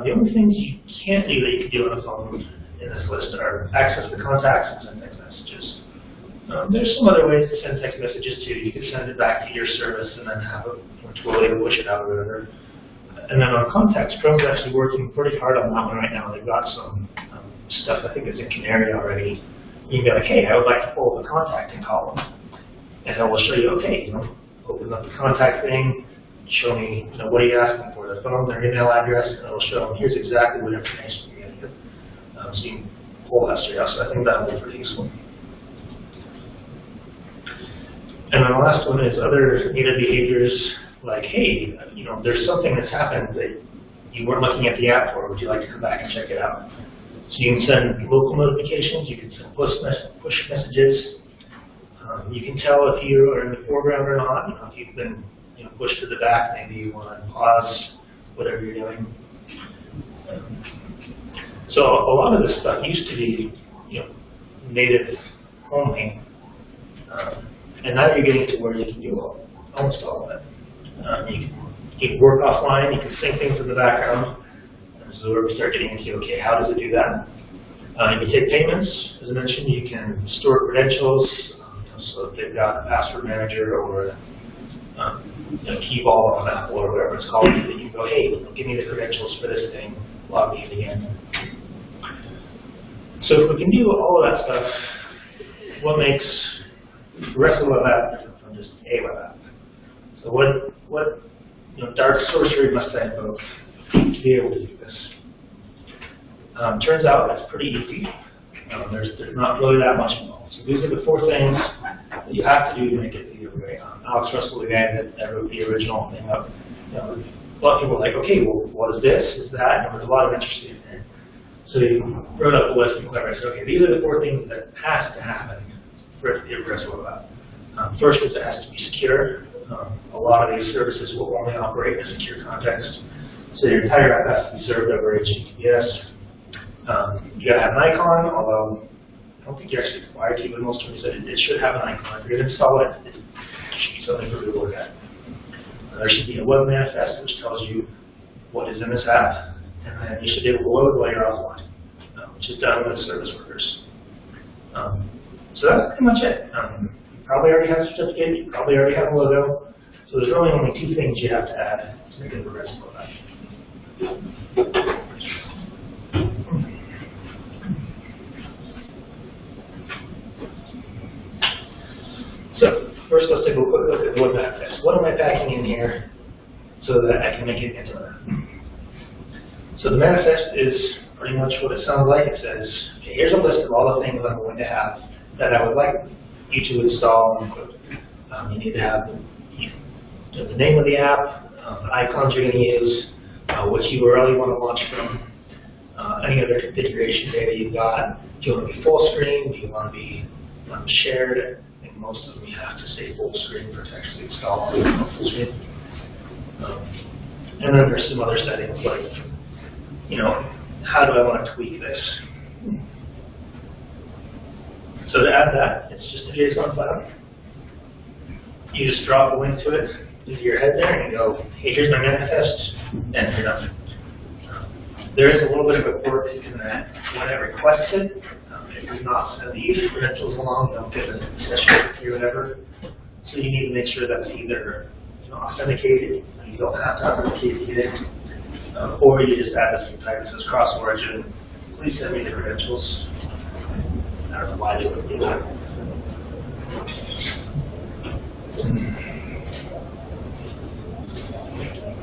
The only things you can't do that you can do on a phone in this list are access the contacts and send text messages. There's some other ways to send text messages too. You can send it back to your service and then have a twirly to push it out or whatever. And then on contacts, Chrome's actually working pretty hard on that one right now. They've got some stuff, I think it's in Canary already. You can be like, hey, I would like to pull up a contacting column. And it will show you, okay, open up the contact thing, show me, what are you asking for? Their phone, their email address, and it will show them, here's exactly what information you're getting. So you can pull that straight out. So I think that will be pretty useful. And then the last one is other data behaviors like, hey, there's something that's happened that you weren't looking at the app for. Would you like to come back and check it out? So you can send local notifications. You can send push messages. You can tell if you are in the foreground or not. If you've been pushed to the back, maybe you want to pause whatever you're doing. So a lot of this stuff used to be native only. And now you're getting to where you can do almost all of it. You can work offline, you can sync things in the background. And this is where we start getting into, okay, how does it do that? You can take payments, as I mentioned. You can store credentials. So if they've got a password manager or a key vault on Apple or whatever it's called, you can go, hey, give me the credentials for this thing, log me in again. So if we can do all of that stuff, what makes the rest of the web app different from just a web app? So what dark sorcery must I invoke to be able to do this? Turns out it's pretty easy. There's not really that much involved. So these are the 4 things that you have to do to make it the way. Alex Russell, the guy that wrote the original thing up, a lot of people are like, okay, well, what is this? Is that? And there's a lot of interest in it. So he wrote up a list and said, okay, these are the 4 things that has to happen for it to be a progressive web app. First is it has to be secure. A lot of these services will only operate in a secure context. So your entire app has to be served over HTTPS. You got to have an icon, although I don't think you're actually required to, but most of them said it should have an icon. If you're going to install it, it should be something for you to look at. There should be a web manifest which tells you what is in this app, and then you should be able to load while you're offline, which is done with service workers. So that's pretty much it. You probably already have a certificate, you probably already have a logo, so there's really only 2 things you have to add to make it a progressive web app. So first, let's take a quick look at the web manifest. what am I packing in here so that I can make it into that? So the manifest is pretty much what it sounds like. It says, okay, here's a list of all the things I'm going to have that I would like you to install and equip. You need to have the name of the app, the icons you're going to use, which URL you want to launch from, any other configuration data you've got. Do you want to be full screen? Do you want to be shared? I think most of them you have to say full screen for it to actually install full screen. And then there's some other settings like, how do I want to tweak this? So to add that, it's just a JSON file. You just drop a link to it into your head there and you go, hey, here's my manifest, and you're done. There is a little bit of a quirk in that when I request it, it does not send the credentials along, don't get a session or whatever. So you need to make sure that's either authenticated, you don't have to authenticate it, or you just add this type that says cross origin, please send me the credentials. I don't know why they would do that.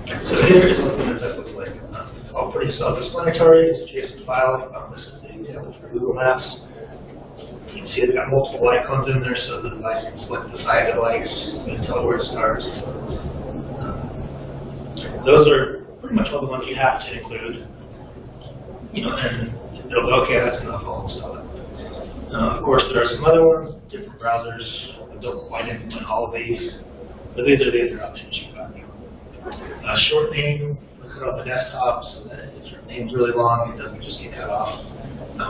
So here's what the manifest looks like. It's all pretty self-explanatory. It's a JSON file. This is the example for Google Maps. You can see it's got multiple icons in there, so the device can select the side it likes and tell where it starts. Those are pretty much all the ones you have to include. And it'll go, okay, that's enough, I'll install it. Of course, there are some other ones, different browsers that don't quite implement all of these, but these are the other options you've got. Short name, look it up on the desktop so that if your name's really long, it doesn't just get cut off.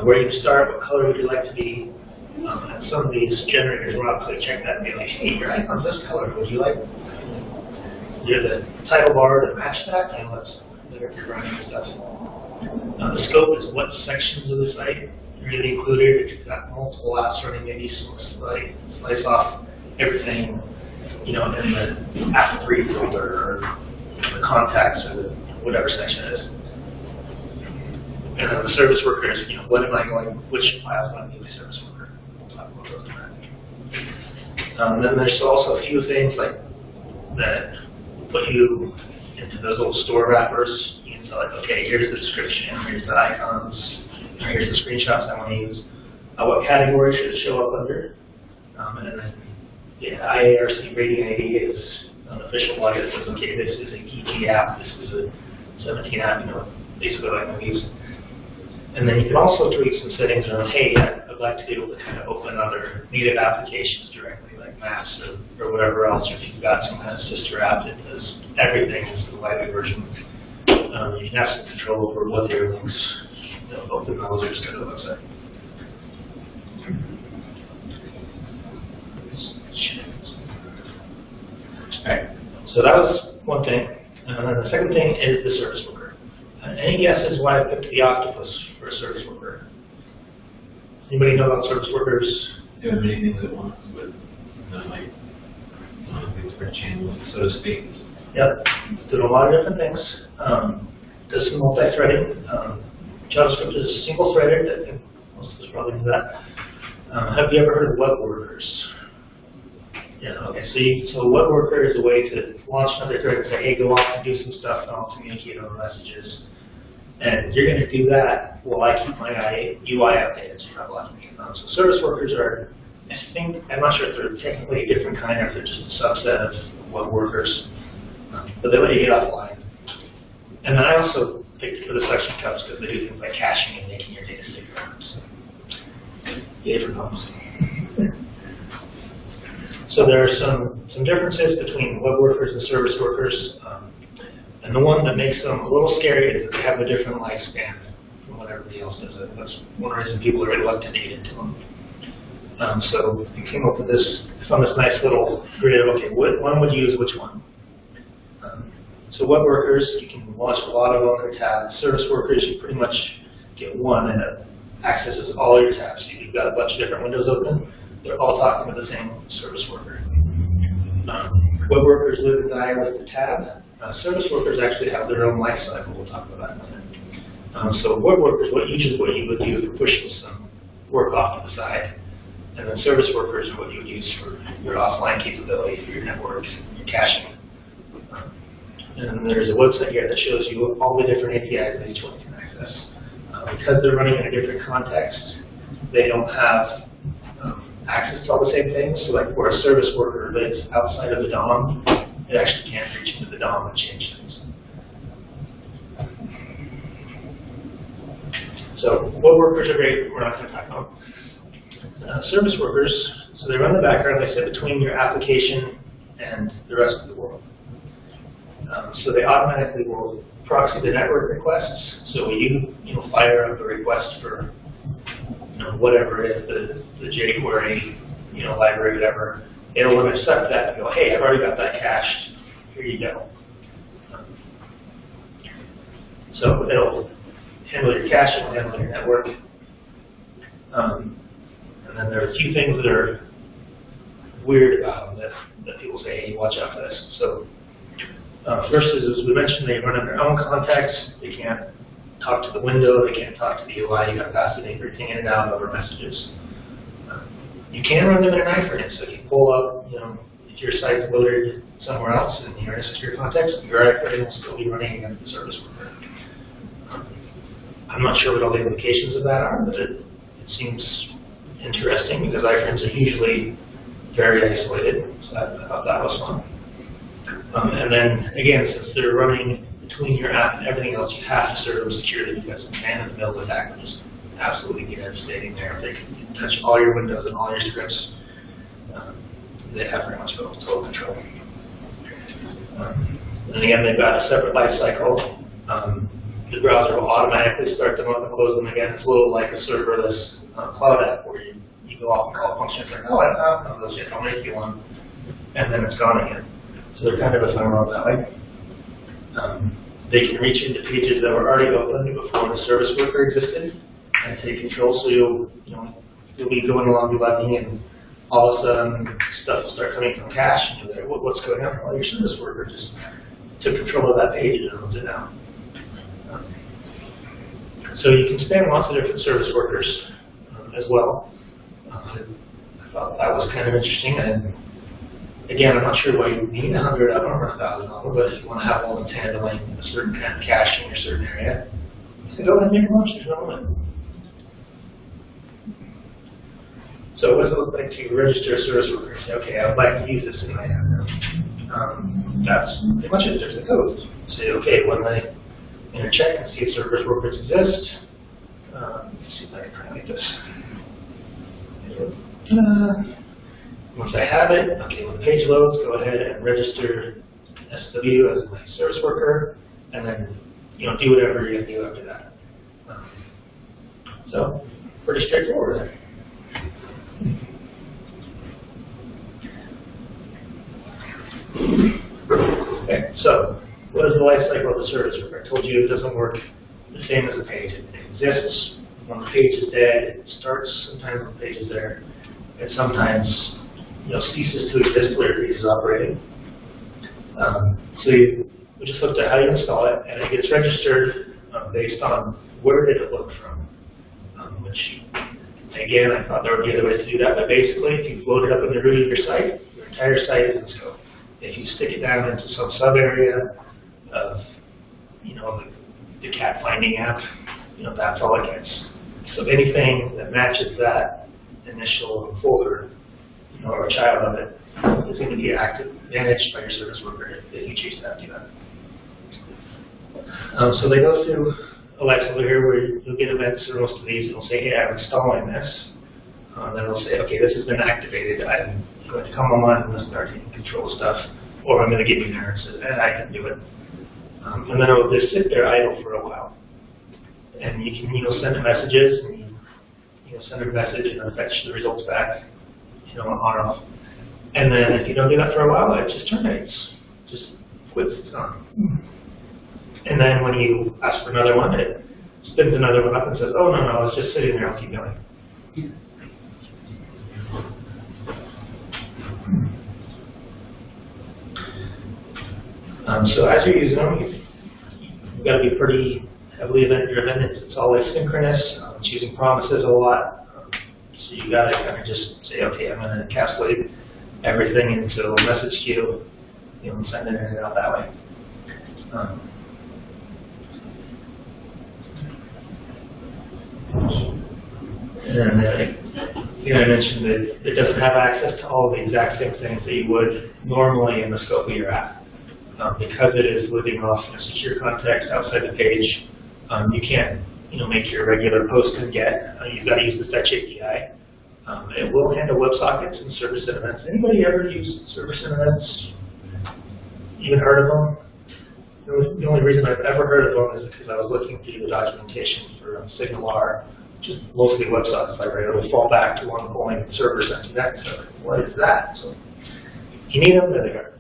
Where you start, what color would you like to be? And some of these generators will actually check that and be like, hey, your icon's this color, would you like the title bar to match that? And let's look at your running stuff. The scope is what sections of the site really included. If you've got multiple apps running, maybe slice off everything, in the app 3 folder or the contacts or the whatever section it is. And then the service workers, what am I going, which files am I going to be service worker? We'll talk about those in a minute. Then there's also a few things like that put you into those little store wrappers. You can tell, like, okay, here's the description, here's the icons, here's the screenshots I want to use. What category should it show up under? And then the IARC rating ID is an official plug that says, okay, this is a GT app, this is a 17 app, basically what I'm going to use. And then you can also tweak some settings around, hey, I'd like to be able to kind of open other native applications directly, like Maps or whatever else, or if you've got some kind of sister app that does everything is the lightweight version. You can have some control over what their links, open those or just go to the website. Alright, so that was one thing. And then the second thing is the service worker. Any guesses why I picked the octopus for a service worker? Anybody know about service workers? Doing many things at once, but like things for channels, so to speak. Yep, doing a lot of different things. Does some multi-threading. JavaScript is single-threaded. I think most of us probably know that. Have you ever heard of web workers? Yeah, okay, so web worker is a way to launch another thread and say, hey, go off and do some stuff and I'll communicate over messages. And you're going to do that while I keep my UI updated, so you're not blocking me. So service workers are, I'm not sure if they're technically a different kind or if they're just a subset of web workers, but they let you get offline. And then I also picked for the section cups because they do things like caching and making your data stick around. So, yay for pumps. So there are some differences between web workers and service workers. And the one that makes them a little scary is that they have a different lifespan from what everybody else does. That's one reason people are reluctant into them. So we came up with this, found this nice little grid of, okay, one would use which one? So web workers, you can launch a lot of other tabs. Service workers, you pretty much get one and it accesses all your tabs. So you've got a bunch of different windows open. They're all talking to the same service worker. Web workers live and die with the tab. Service workers actually have their own life cycle. We'll talk about that in a minute. So web workers, what you would do for pushing some work off to the side. And then service workers are what you would use for your offline capability, for your network, your caching. And there's a website here that shows you all the different APIs that each one can access. Because they're running in a different context, they don't have access to all the same things. So like where a service worker lives outside of the DOM, it actually can't reach into the DOM and change things. So what workers are great, we're not going to talk about. Service workers, so they run in the background, they sit between your application and the rest of the world. So they automatically will proxy the network requests. So when you fire up a request for whatever it is, the jQuery library, whatever, it'll accept that and go, hey, I've already got that cached. Here you go. So it'll handle your caching, it'll handle your network. And then there are a few things that are weird about them that people say, hey, watch out for this. So first is, as we mentioned, they run in their own context. They can't talk to the window. They can't talk to the UI. You got to pass everything in and out over messages. You can run them in an iframe. So if you pull up, if your site's loaded somewhere else and you're in a secure context, your iframe will still be running against the service worker. I'm not sure what all the implications of that are, but it seems interesting because iframes are usually very isolated. So I thought that was fun. And then, again, since they're running between your app and everything else, you have to serve them securely because man-in-the-middle attackers absolutely be devastating there. If they can touch all your windows and all your scripts, they have pretty much total control. And again, they've got a separate life cycle. The browser will automatically start them up and close them again. It's a little like a serverless cloud app where you go off and call a function, it's like, oh, I don't know those yet, I'll make you one. And then it's gone again. So they're kind of ephemeral that way. They can reach into pages that were already open before the service worker existed and take control. So you'll be going along debugging, and all of a sudden stuff will start coming from cache, and you're like, what's going on? Well, your service worker just took control of that page and moved it down. So you can span lots of different service workers as well. I thought that was kind of interesting. And again, I'm not sure why you need 100 of them or 1,000 of them, but if you want to have one that's handling a certain kind of caching in a certain area, you can go ahead and make a bunch. There's no limit. So what does it look like to register a service worker? Say, okay, I would like to use this in my app now. That's pretty much it. There's the code. Say, okay, when I check and see if service workers exist, let's see if I can try to make this. Once I have it, okay, when the page loads, go ahead and register SW as my service worker, and then do whatever you're going to do after that. So pretty straightforward there. Okay, so what is the life cycle of the service worker? I told you it doesn't work the same as the page. It exists when the page is dead. It starts sometimes when the page is there. It sometimes ceases to exist where the page is operating. So we just looked at how you install it, and it gets registered based on where did it load from. Which, again, I thought there would be other ways to do that, but basically, if you've loaded up in the root of your site, your entire site is in scope. If you stick it down into some sub-area of, the cat finding app, that's all it gets. So anything that matches that initial folder, or a child of it, is going to be managed by your service worker if you choose to do that. So they go through a life cycle here where you'll get events for most of these. It'll say, hey, I'm installing this. Then it'll say, okay, this has been activated. I'm going to come online and start taking control of stuff. Or I'm going to give you an error that says, I can do it. And then it'll just sit there idle for a while. And you can send it messages, and you send a message and it'll fetch the results back, on or off. And then if you don't do that for a while, it just terminates. Just quits, it's gone. And then when you ask for another one, it spins another one up and says, oh, no, it's just sitting there, I'll keep going. So as you're using them, you've got to be pretty heavily event-driven. It's always synchronous. It's using promises a lot. So you got to kind of just say, okay, I'm going to encapsulate everything into a message queue, and send it in and out that way. And I mentioned that it doesn't have access to all the exact same things that you would normally in the scope of your app. Because it is living off in a secure context outside the page, you can't make your regular post and get. You've got to use the fetch API. It will handle WebSockets and service and events. Anybody ever use service and events? Even heard of them? The only reason I've ever heard of them is because I was looking through the documentation for SignalR, which is mostly WebSockets library. It'll fall back to one point server sent that. So what is that? So you need them, there they are.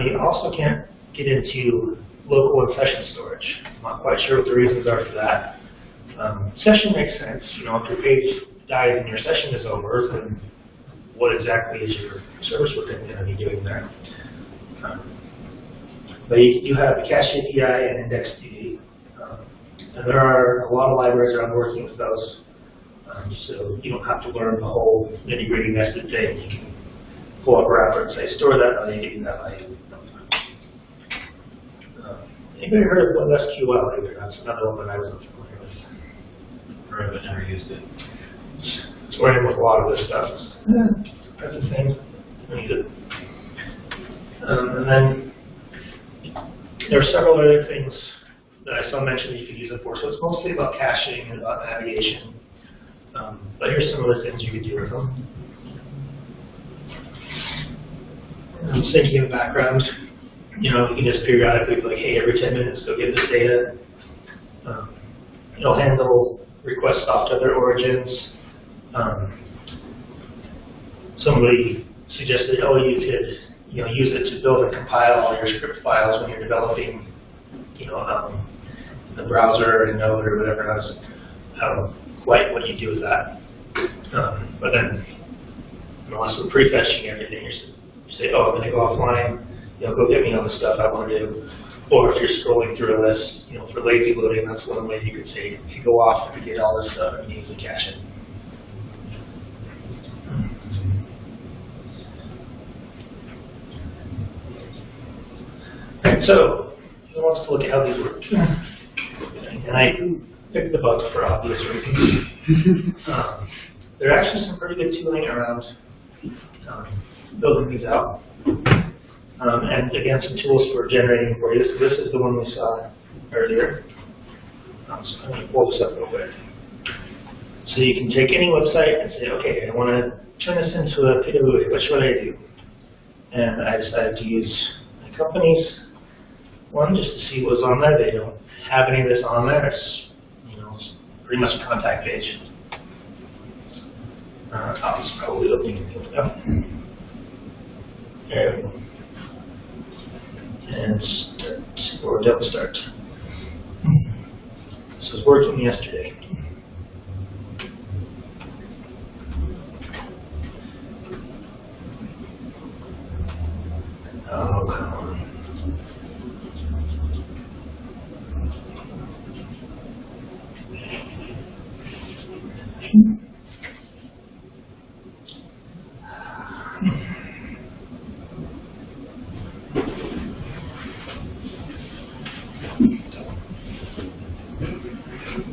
You also can't get into local and session storage. I'm not quite sure what the reasons are for that. Session makes sense. If your page dies and your session is over, then what exactly is your service worker going to be doing there? But you have the cache API and IndexedDB. And there are a lot of libraries around working with those. So you don't have to learn the whole nitty-gritty nested thing. You can pull up a wrapper and say, store that value, give you that value. Anybody heard of WebSQL either? That's another one that I wasn't familiar with. Heard of it, never used it. It's where I am with a lot of this stuff. That's the thing. I need it. And then there are several other things that I saw mentioned that you could use it for. So it's mostly about caching and about navigation. But here's some other things you could do with them. I'm just thinking in the background, you can just periodically be like, hey, every 10 minutes go get this data. It'll handle requests off to other origins. Somebody suggested, oh, you could use it to build and compile all your script files when you're developing, the browser and Node or whatever else. I don't know quite what you do with that. But then, unless we're prefetching everything, you say, oh, I'm going to go offline, go get me all the stuff I want to do. Or if you're scrolling through a list, for lazy loading, that's one way you could say, if you go off and get all this stuff, and you need to cache it. So, who wants to look at how these work? And I picked the bugs for obvious reasons. There are actually some pretty good tooling around building these out. And again, some tools for generating for you. So this is the one we saw earlier. So I'm going to pull this up real quick. So you can take any website and say, okay, I want to turn this into a PWA. What should I do? And I decided to use my company's one just to see what was on there. They don't have any of this on there. It's, it's pretty much a contact page. It's probably opening it up. There we go. And start, or don't start. This was working yesterday. Oh, come on.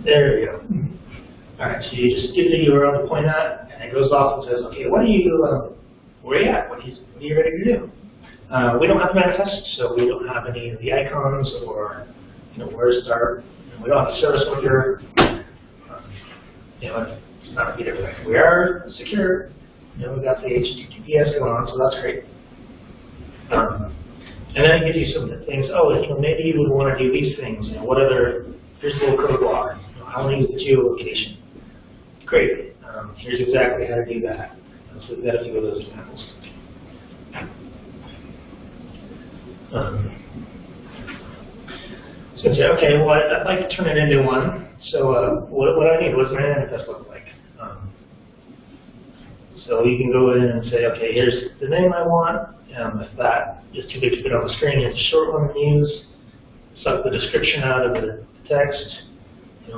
There we go. All right, so you just give the URL to point at, and it goes off and says, okay, what are you, where are you at? What are you ready to do? We don't have a manifest, so we don't have any of the icons or, where to start. We don't have a service worker. It's not a bit everything. We are secure. We've got the HTTPS going on, so that's great. And then it gives you some things. Oh, maybe you would want to do these things. What other? Here's a little code block. How to use the geolocation. Great. Here's exactly how to do that. So we've got a few of those examples. So say, okay, well, I'd like to turn it into one. So what do I need? What does my manifest look like? So you can go in and say, okay, here's the name I want. If that is too big to fit on the screen, it's a short one to use. Suck the description out of the text.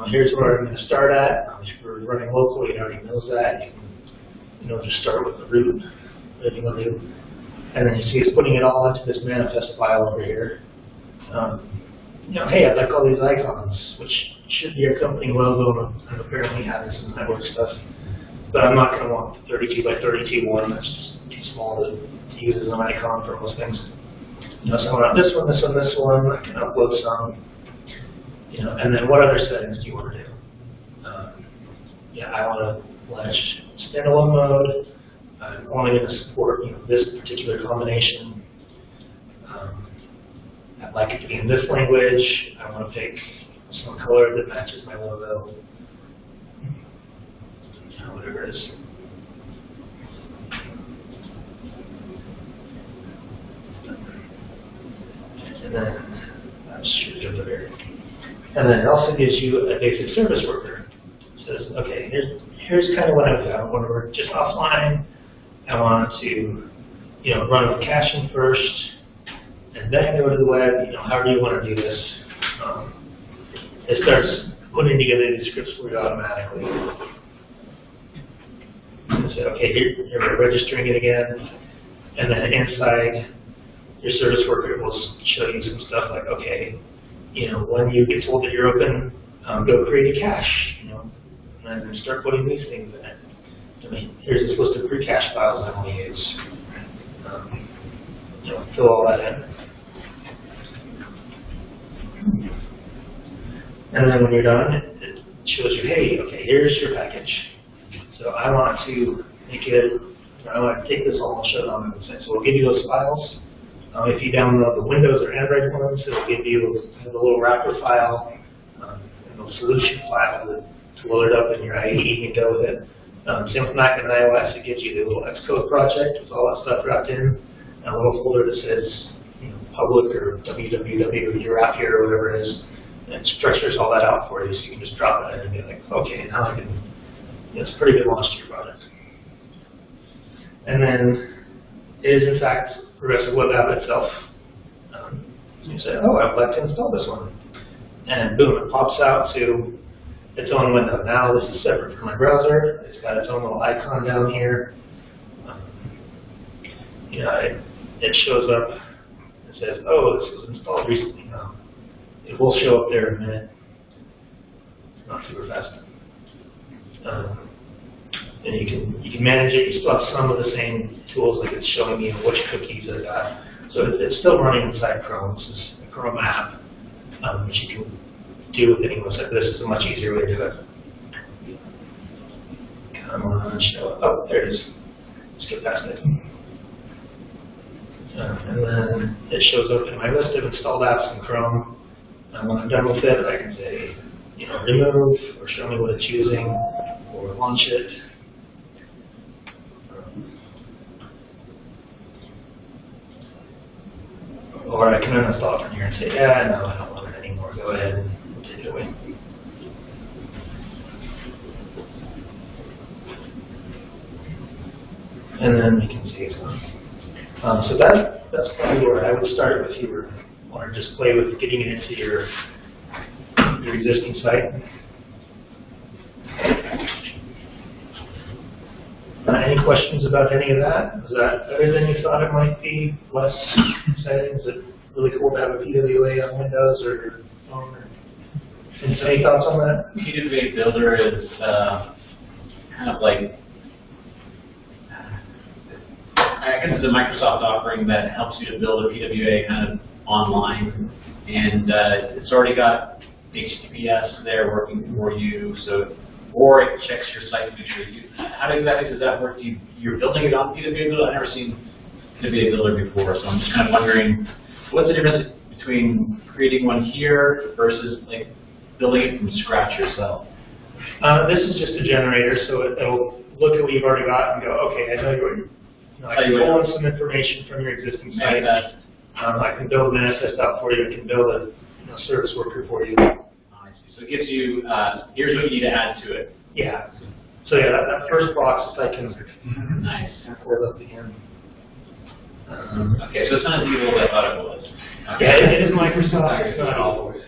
here's where I'm going to start at. If we're running locally, it already knows that. You can, just start with the root, whatever you want to do. And then you see it's putting it all into this manifest file over here. Hey, I like all these icons, which should be your company logo and apparently having some network stuff. But I'm not going to want the 32 by 32 one. That's just too small to use as an icon for most things. So I want this one, this one, this one. I can upload some. And then what other settings do you want to do? I want to launch standalone mode. I'm only going to support this particular combination. I'd like it to be in this language. I want to pick some color that matches my logo. Whatever it is. And then let's shoot it over there. And then it also gives you a basic service worker. It says, okay, here's kind of what I've got. I want to work just offline. I want to, run with caching first, and then go to the web. However you want to do this. It starts putting together these scripts for you automatically. So say, okay, here we're registering it again, and then inside your service worker will show you some stuff like, okay, when you get told that you're open, go create a cache, and then start putting these things in it. Here's this list of pre-cache files I want to use. Fill all that in. And then when you're done, it shows you, hey, okay, here's your package. So I want to make it, I want to take this all and show it on my website. So we'll give you those files. If you download the Windows or Android ones, it'll give you the little wrapper file and the solution file to load it up in your IE and go with it. Same with Mac and iOS, it gives you the little Xcode project with all that stuff wrapped in, and a little folder that says public or www or your app here or whatever it is. And it structures all that out for you, so you can just drop it in and be like, okay, now I can. It's a pretty good launch to your product. And then it is in fact Progressive Web App itself. You say, oh, I would like to install this one. And boom, it pops out to its own window. Now this is separate from my browser. It's got its own little icon down here. It shows up and says, oh, this was installed recently. Now, it will show up there in a minute. It's not super fast. And you can manage it. You still have some of the same tools, like it's showing you which cookies I got. So it's still running inside Chrome. This is a Chrome app, which you can do with any website. This is a much easier way to do it. Come on, show it. Oh, there it is. Let's get past it. And then it shows up in my list of installed apps in Chrome. And when I'm done with it, I can say, remove, or show me what it's using, or launch it. Or I can uninstall it from here and say, yeah, no, I don't want it anymore. Go ahead and take it away. And then we can see it's on. So that's probably where I would start if you want to just play with getting it into your existing site. Any questions about any of that? Was that better than you thought it might be? Less exciting? Is it really cool to have a PWA on Windows or phone? Any thoughts on that? PWA Builder is kind of like, I guess it's a Microsoft offering that helps you to build a PWA kind of online, and it's already got HTTPS there working for you, so or it checks your site to make sure you. How exactly does that work? You're building it on PWA Builder? I've never seen PWA Builder before, so I'm just kind of wondering what's the difference between creating one here versus like building it from scratch yourself? This is just a generator, so it'll look at what you've already got and go, okay, I know you're. I can pull in some information from your existing site. I can build an manifest out for you. I can build a service worker for you. I see. So it gives you, here's what you need to add to it. Yeah. So yeah, that first box I can nice. pull it up again. Okay, so it's not as evil as I thought it was. Okay. Yeah, it is Microsoft. It's not always.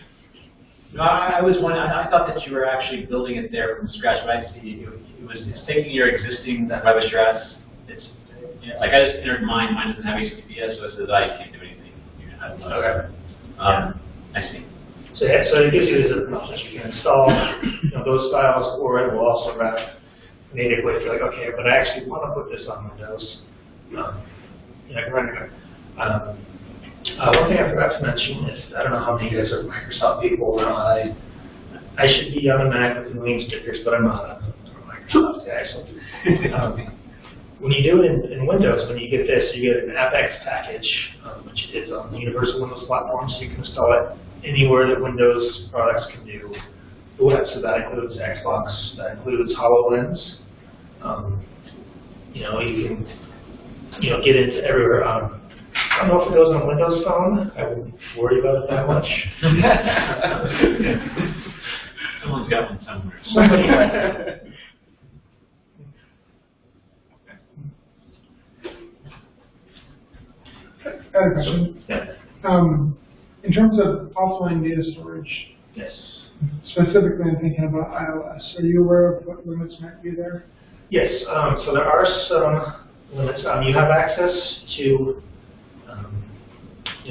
No, I was wondering, I thought that you were actually building it there from scratch, but I see it's taking your existing web address. It's like I just entered mine doesn't have HTTPS, so it says I can't do anything. I don't know. Okay. I see. So yeah, so it gives you these options. You can install those files, or it will also wrap natively if you're like, okay, but I actually want to put this on Windows. I can run it. One thing I forgot to mention is, I don't know how many of you guys are Microsoft people. I should be on a Mac with million stickers, but I'm not a Microsoft guy. So, when you do it in Windows, when you get this, you get an AppX package, which is on the Universal Windows platform, so you can install it anywhere that Windows products can do the web. So that includes Xbox, that includes HoloLens. You can get into everywhere. I don't know if it goes on Windows Phone. I wouldn't worry about it that much. Someone's got one somewhere. I have a question. Yeah. In terms of offline data storage, Yes. specifically I'm thinking about iOS. Are you aware of what limits might be there? Yes. So there are some limits. You have access to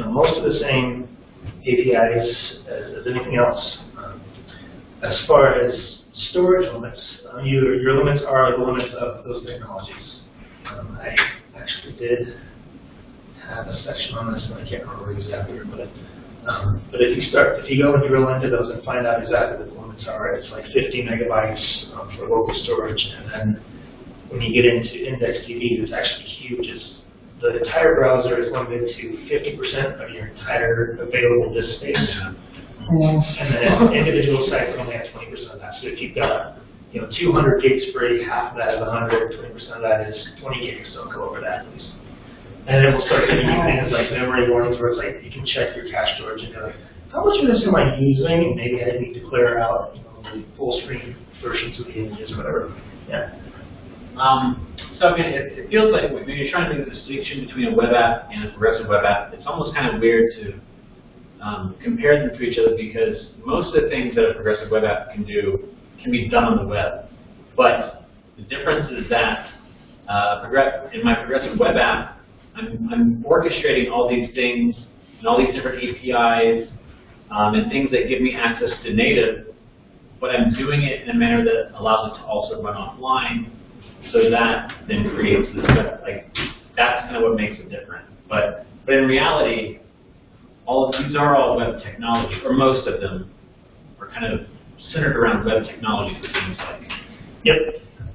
most of the same APIs as anything else. As far as storage limits, your limits are the limits of those technologies. I actually did have a section on this, and I can't remember exactly where, but if you go and drill into those and find out exactly what the limits are, it's like 50 megabytes for local storage, and then when you get into index DB, it's actually huge. The entire browser is limited to 50% of your entire available disk space. And then individual sites only have 20% of that. So if you've got 200 gigs free, half of that is 100, 20% of that is 20 gigs. Don't go over that, please. And then we'll start getting things like memory warnings where it's like you can check your cache storage and go like, how much of this am I using? And maybe I need to clear out the full screen versions of the images, whatever. Yeah. So I mean, it feels like when you're trying to make the distinction between a web app and a progressive web app, it's almost kind of weird to compare them to each other, because most of the things that a progressive web app can do can be done on the web. But the difference is that in my progressive web app, I'm orchestrating all these things and all these different APIs and things that give me access to native, but I'm doing it in a manner that allows it to also run offline. So that then creates this, that's kind of what makes it different. But in reality, these are all web technology, or most of them are kind of centered around web technology, it seems like. Yep.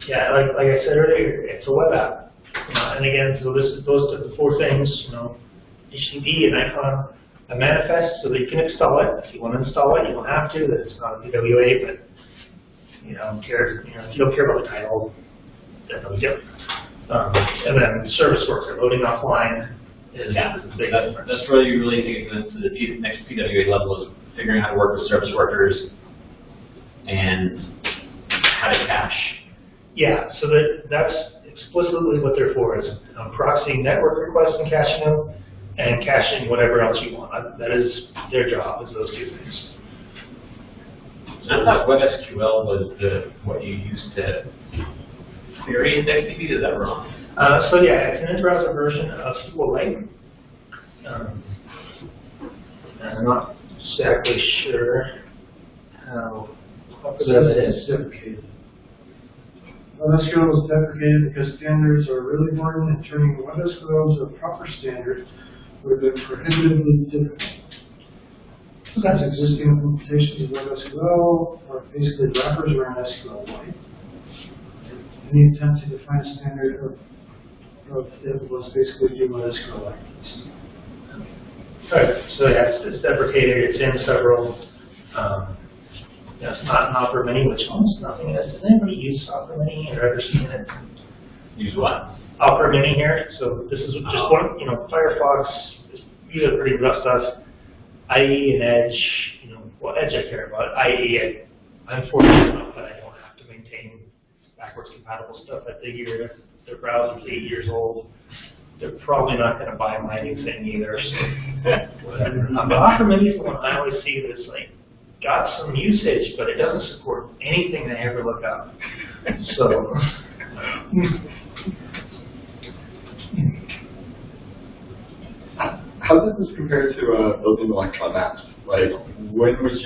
Yeah, like I said earlier, it's a web app. And again, so this goes to the four things, HTTP, an icon, a manifest, so that you can install it. If you want to install it, you don't have to. That it's not a PWA, but if you don't care about the title, then no deal. And then service worker, loading offline is the big difference. That's where you really get into the next PWA level, is figuring out how to work with service workers and how to cache. Yeah, so that's explicitly what they're for, is proxying network requests and caching them, and caching whatever else you want. That is their job, is those two things. So I thought WebSQL was what you used to query IndexedDB. Is that wrong? So yeah, it's an in-browser version of SQLite. I'm not exactly sure how popular that is. WebSQL is deprecated because standards are really important, and turning WebSQL to a proper standard would have been prohibitively difficult. As existing implementations of WebSQL are basically wrappers around SQLite. Any attempt to define a standard of it was basically do what SQLite is. Right. So yeah, it's deprecated. It's in several. It's not an Opera Mini, which almost nothing is. Does anybody use Opera Mini or ever seen it? Use what? Opera Mini here. So this is just one. Firefox is usually pretty rough stuff. IE and Edge. Well, Edge I care about. IE, I'm fortunate enough that I don't have to maintain backwards compatible stuff. I figure if their browser's 8 years old, they're probably not going to buy my new thing either. So whatever. But Opera Mini is the one I always see that's like got some usage, but it doesn't support anything I ever look up. So, how does this compare to building Electron apps? Like, when would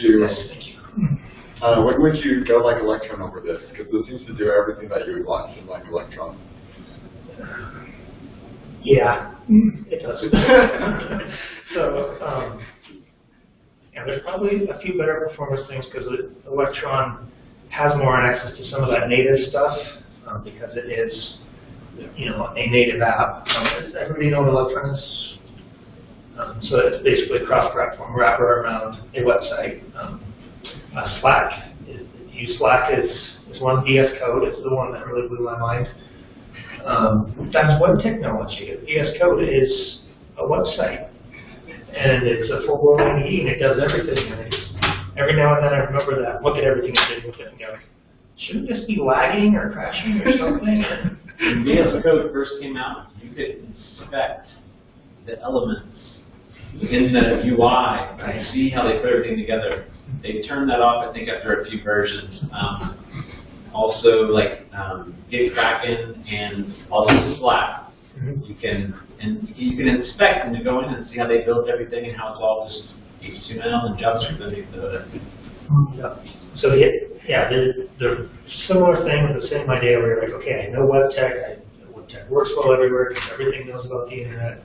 you go like Electron over this? Because this seems to do everything that you would want in like Electron. yeah, it does. So, yeah, there's probably a few better performance things because Electron has more access to some of that native stuff because it is, you know, a native app. Does everybody know what Electron is? So it's basically a cross-platform wrapper around a website. Slack, Slack is one VS Code. It's the one that really blew my mind. That's web technology. VS Code is a website, and it's a full-blown IDE, and it does everything. And every now and then I remember that, look at everything it did with it, and go, shouldn't this be lagging or crashing or something? When VS Code first came out, you could inspect the elements in the UI and see how they put everything together. They turned that off, I think, after a few versions. Also, like Git Kraken and also Slack, you can inspect and go in and see how they built everything and how it's all just HTML and JavaScript underneath the hood. Yeah. So yeah, they're similar thing with the same idea where you're like, okay, I know web tech works well everywhere because everything knows about the internet.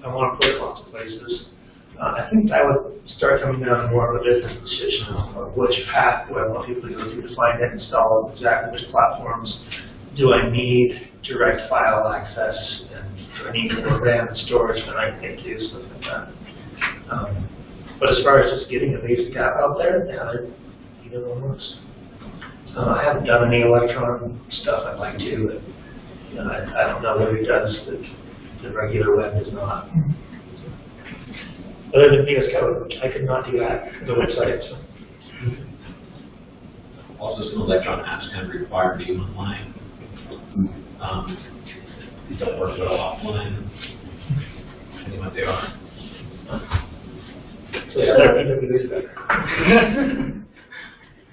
I want to put it lots of places. I think I would start coming down to more of a business decision of which path do I want people to go through to find it, install exactly which platforms. Do I need direct file access, and do I need more RAM and storage than I can do, stuff like that. But as far as just getting a basic app out there, yeah, either one works. I haven't done any Electron stuff I'd like to, but you know, I don't know what it does that the regular web does not. Other than VS Code, I could not do that on the website. So. Also, some Electron apps kind of require being online. These don't work well offline, depending on what they are. So yeah, that PWA is better.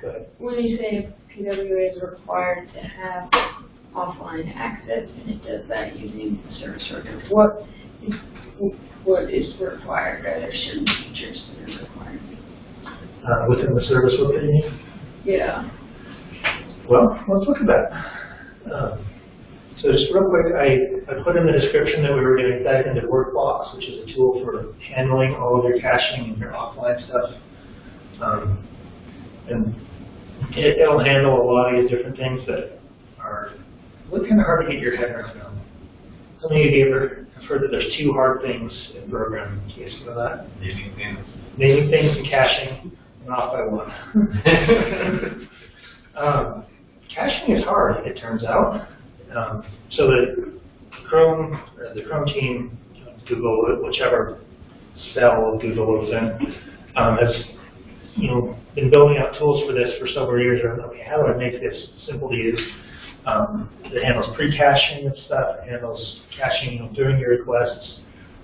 Go ahead. When you say PWA is required to have offline access, and it does that using the service worker, what is required? Are there certain features that are required? Within the service worker, you mean? Yeah. Well, let's look at that. So just real quick, I put in the description that we were going to dive into Workbox, which is a tool for handling all of your caching and your offline stuff. And it'll handle a lot of these different things that are really kind of hard to get your head around. Some of you have heard that there's two hard things in programming. Do you guys know that? Naming things. Naming things and caching, and off by one. Caching is hard, it turns out. So the Chrome team, Google, whichever cell of Google is in, has been building out tools for this for several years. Okay, how do I make this simple to use? It handles pre-caching and stuff. It handles caching during your requests,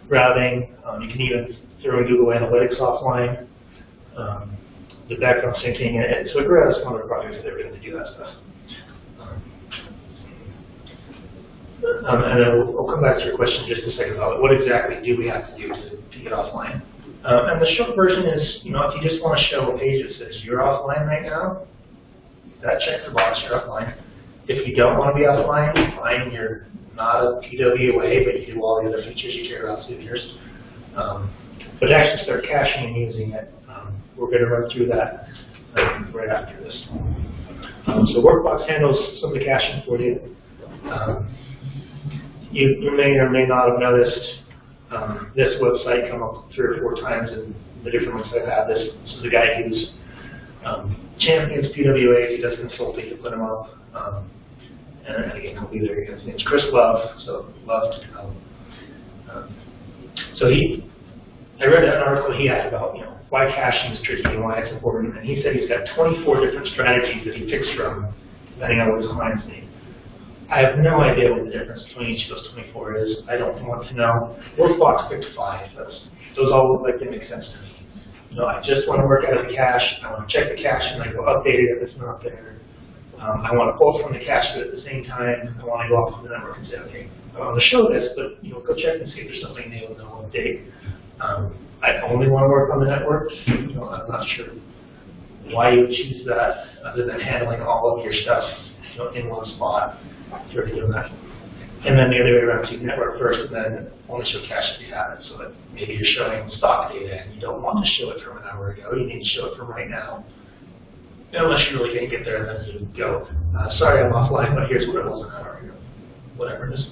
routing. You can even throw in Google Analytics offline. The background syncing. So it has some other projects that are going to do that stuff. And then we'll come back to your question in just a second about what exactly do we have to do to get offline. And the short version is, if you just want to show a page that says you're offline right now, that check the box, you're offline. If you don't want to be offline, fine, you're not a PWA, but you do all the other features you care about, so who cares? But to actually start caching and using it, we're going to run through that right after this. So Workbox handles some of the caching for you. You may or may not have noticed this website come up 3 or 4 times in the different ones I've had. This is a guy who's champions PWAs. He does consulting to put them up. And again, he'll be there. His name's Chris Love, so Love to come. So I read an article he had about why caching is tricky and why it's important, and he said he's got 24 different strategies that he picks from, depending on what his clients need. I have no idea what the difference between each of those 24 is. I don't want to know. Workbox picked 5. Those all look like they make sense to me. No, I just want to work out of the cache. I want to check the cache and I go update it if it's not there. I want to pull from the cache, but at the same time, I want to go off the network and say, okay, I want to show this, but go check and see if there's something new and no update. I only want to work on the network. I'm not sure why you would choose that, other than handling all of your stuff in one spot. If you're doing that. And then the other way around, so you network first and then only show cache if you have it. So that maybe you're showing stock data and you don't want to show it from an hour ago. You need to show it from right now. Unless you really can't get there, and then you go, sorry, I'm offline, but here's what it was an hour ago. Whatever it is.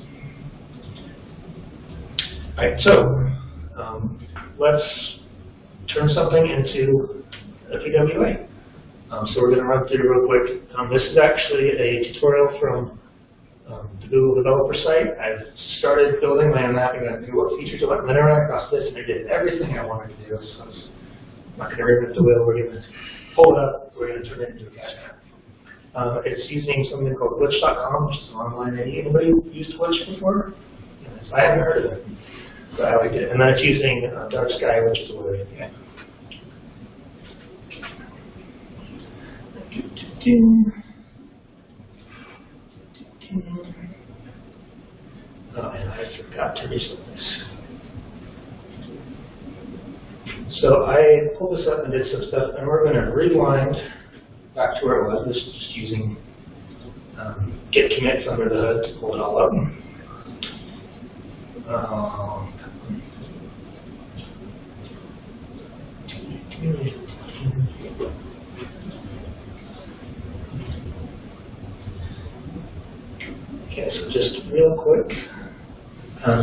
All right, so let's turn something into a PWA. So we're going to run through real quick. This is actually a tutorial from the Google developer site. I've started building land mapping and what features I want to interact across this, and I did everything I wanted to do. So I'm not going to reinvent the wheel. We're going to pull it up. We're going to turn it into a cache map. It's using something called glitch.com, which is an online ID. Anybody used Glitch before? Yes, I haven't heard of it, so I like it. And then it's using Dark Sky, which is a web API. Oh, and I forgot to reset this. So I pulled this up and did some stuff, and we're going to rewind back to where it was. This is just using git commits under the hood to pull it all up. Okay, so just real quick.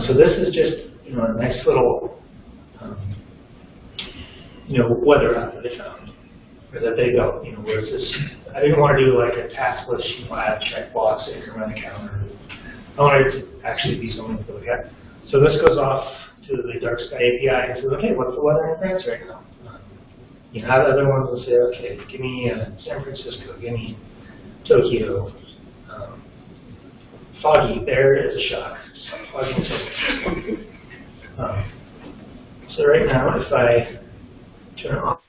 So this is just a nice little weather app that they found, or that they built. Where it's this. I didn't want to do like a task list, add checkbox, increment counter. I wanted it to actually be something to look at. So this goes off to the Dark Sky API and says, okay, what's the weather in France right now? How the other ones will say, okay, give me San Francisco, give me Tokyo. Foggy, there is a shock. Foggy in San Francisco. So right now, if I turn it off,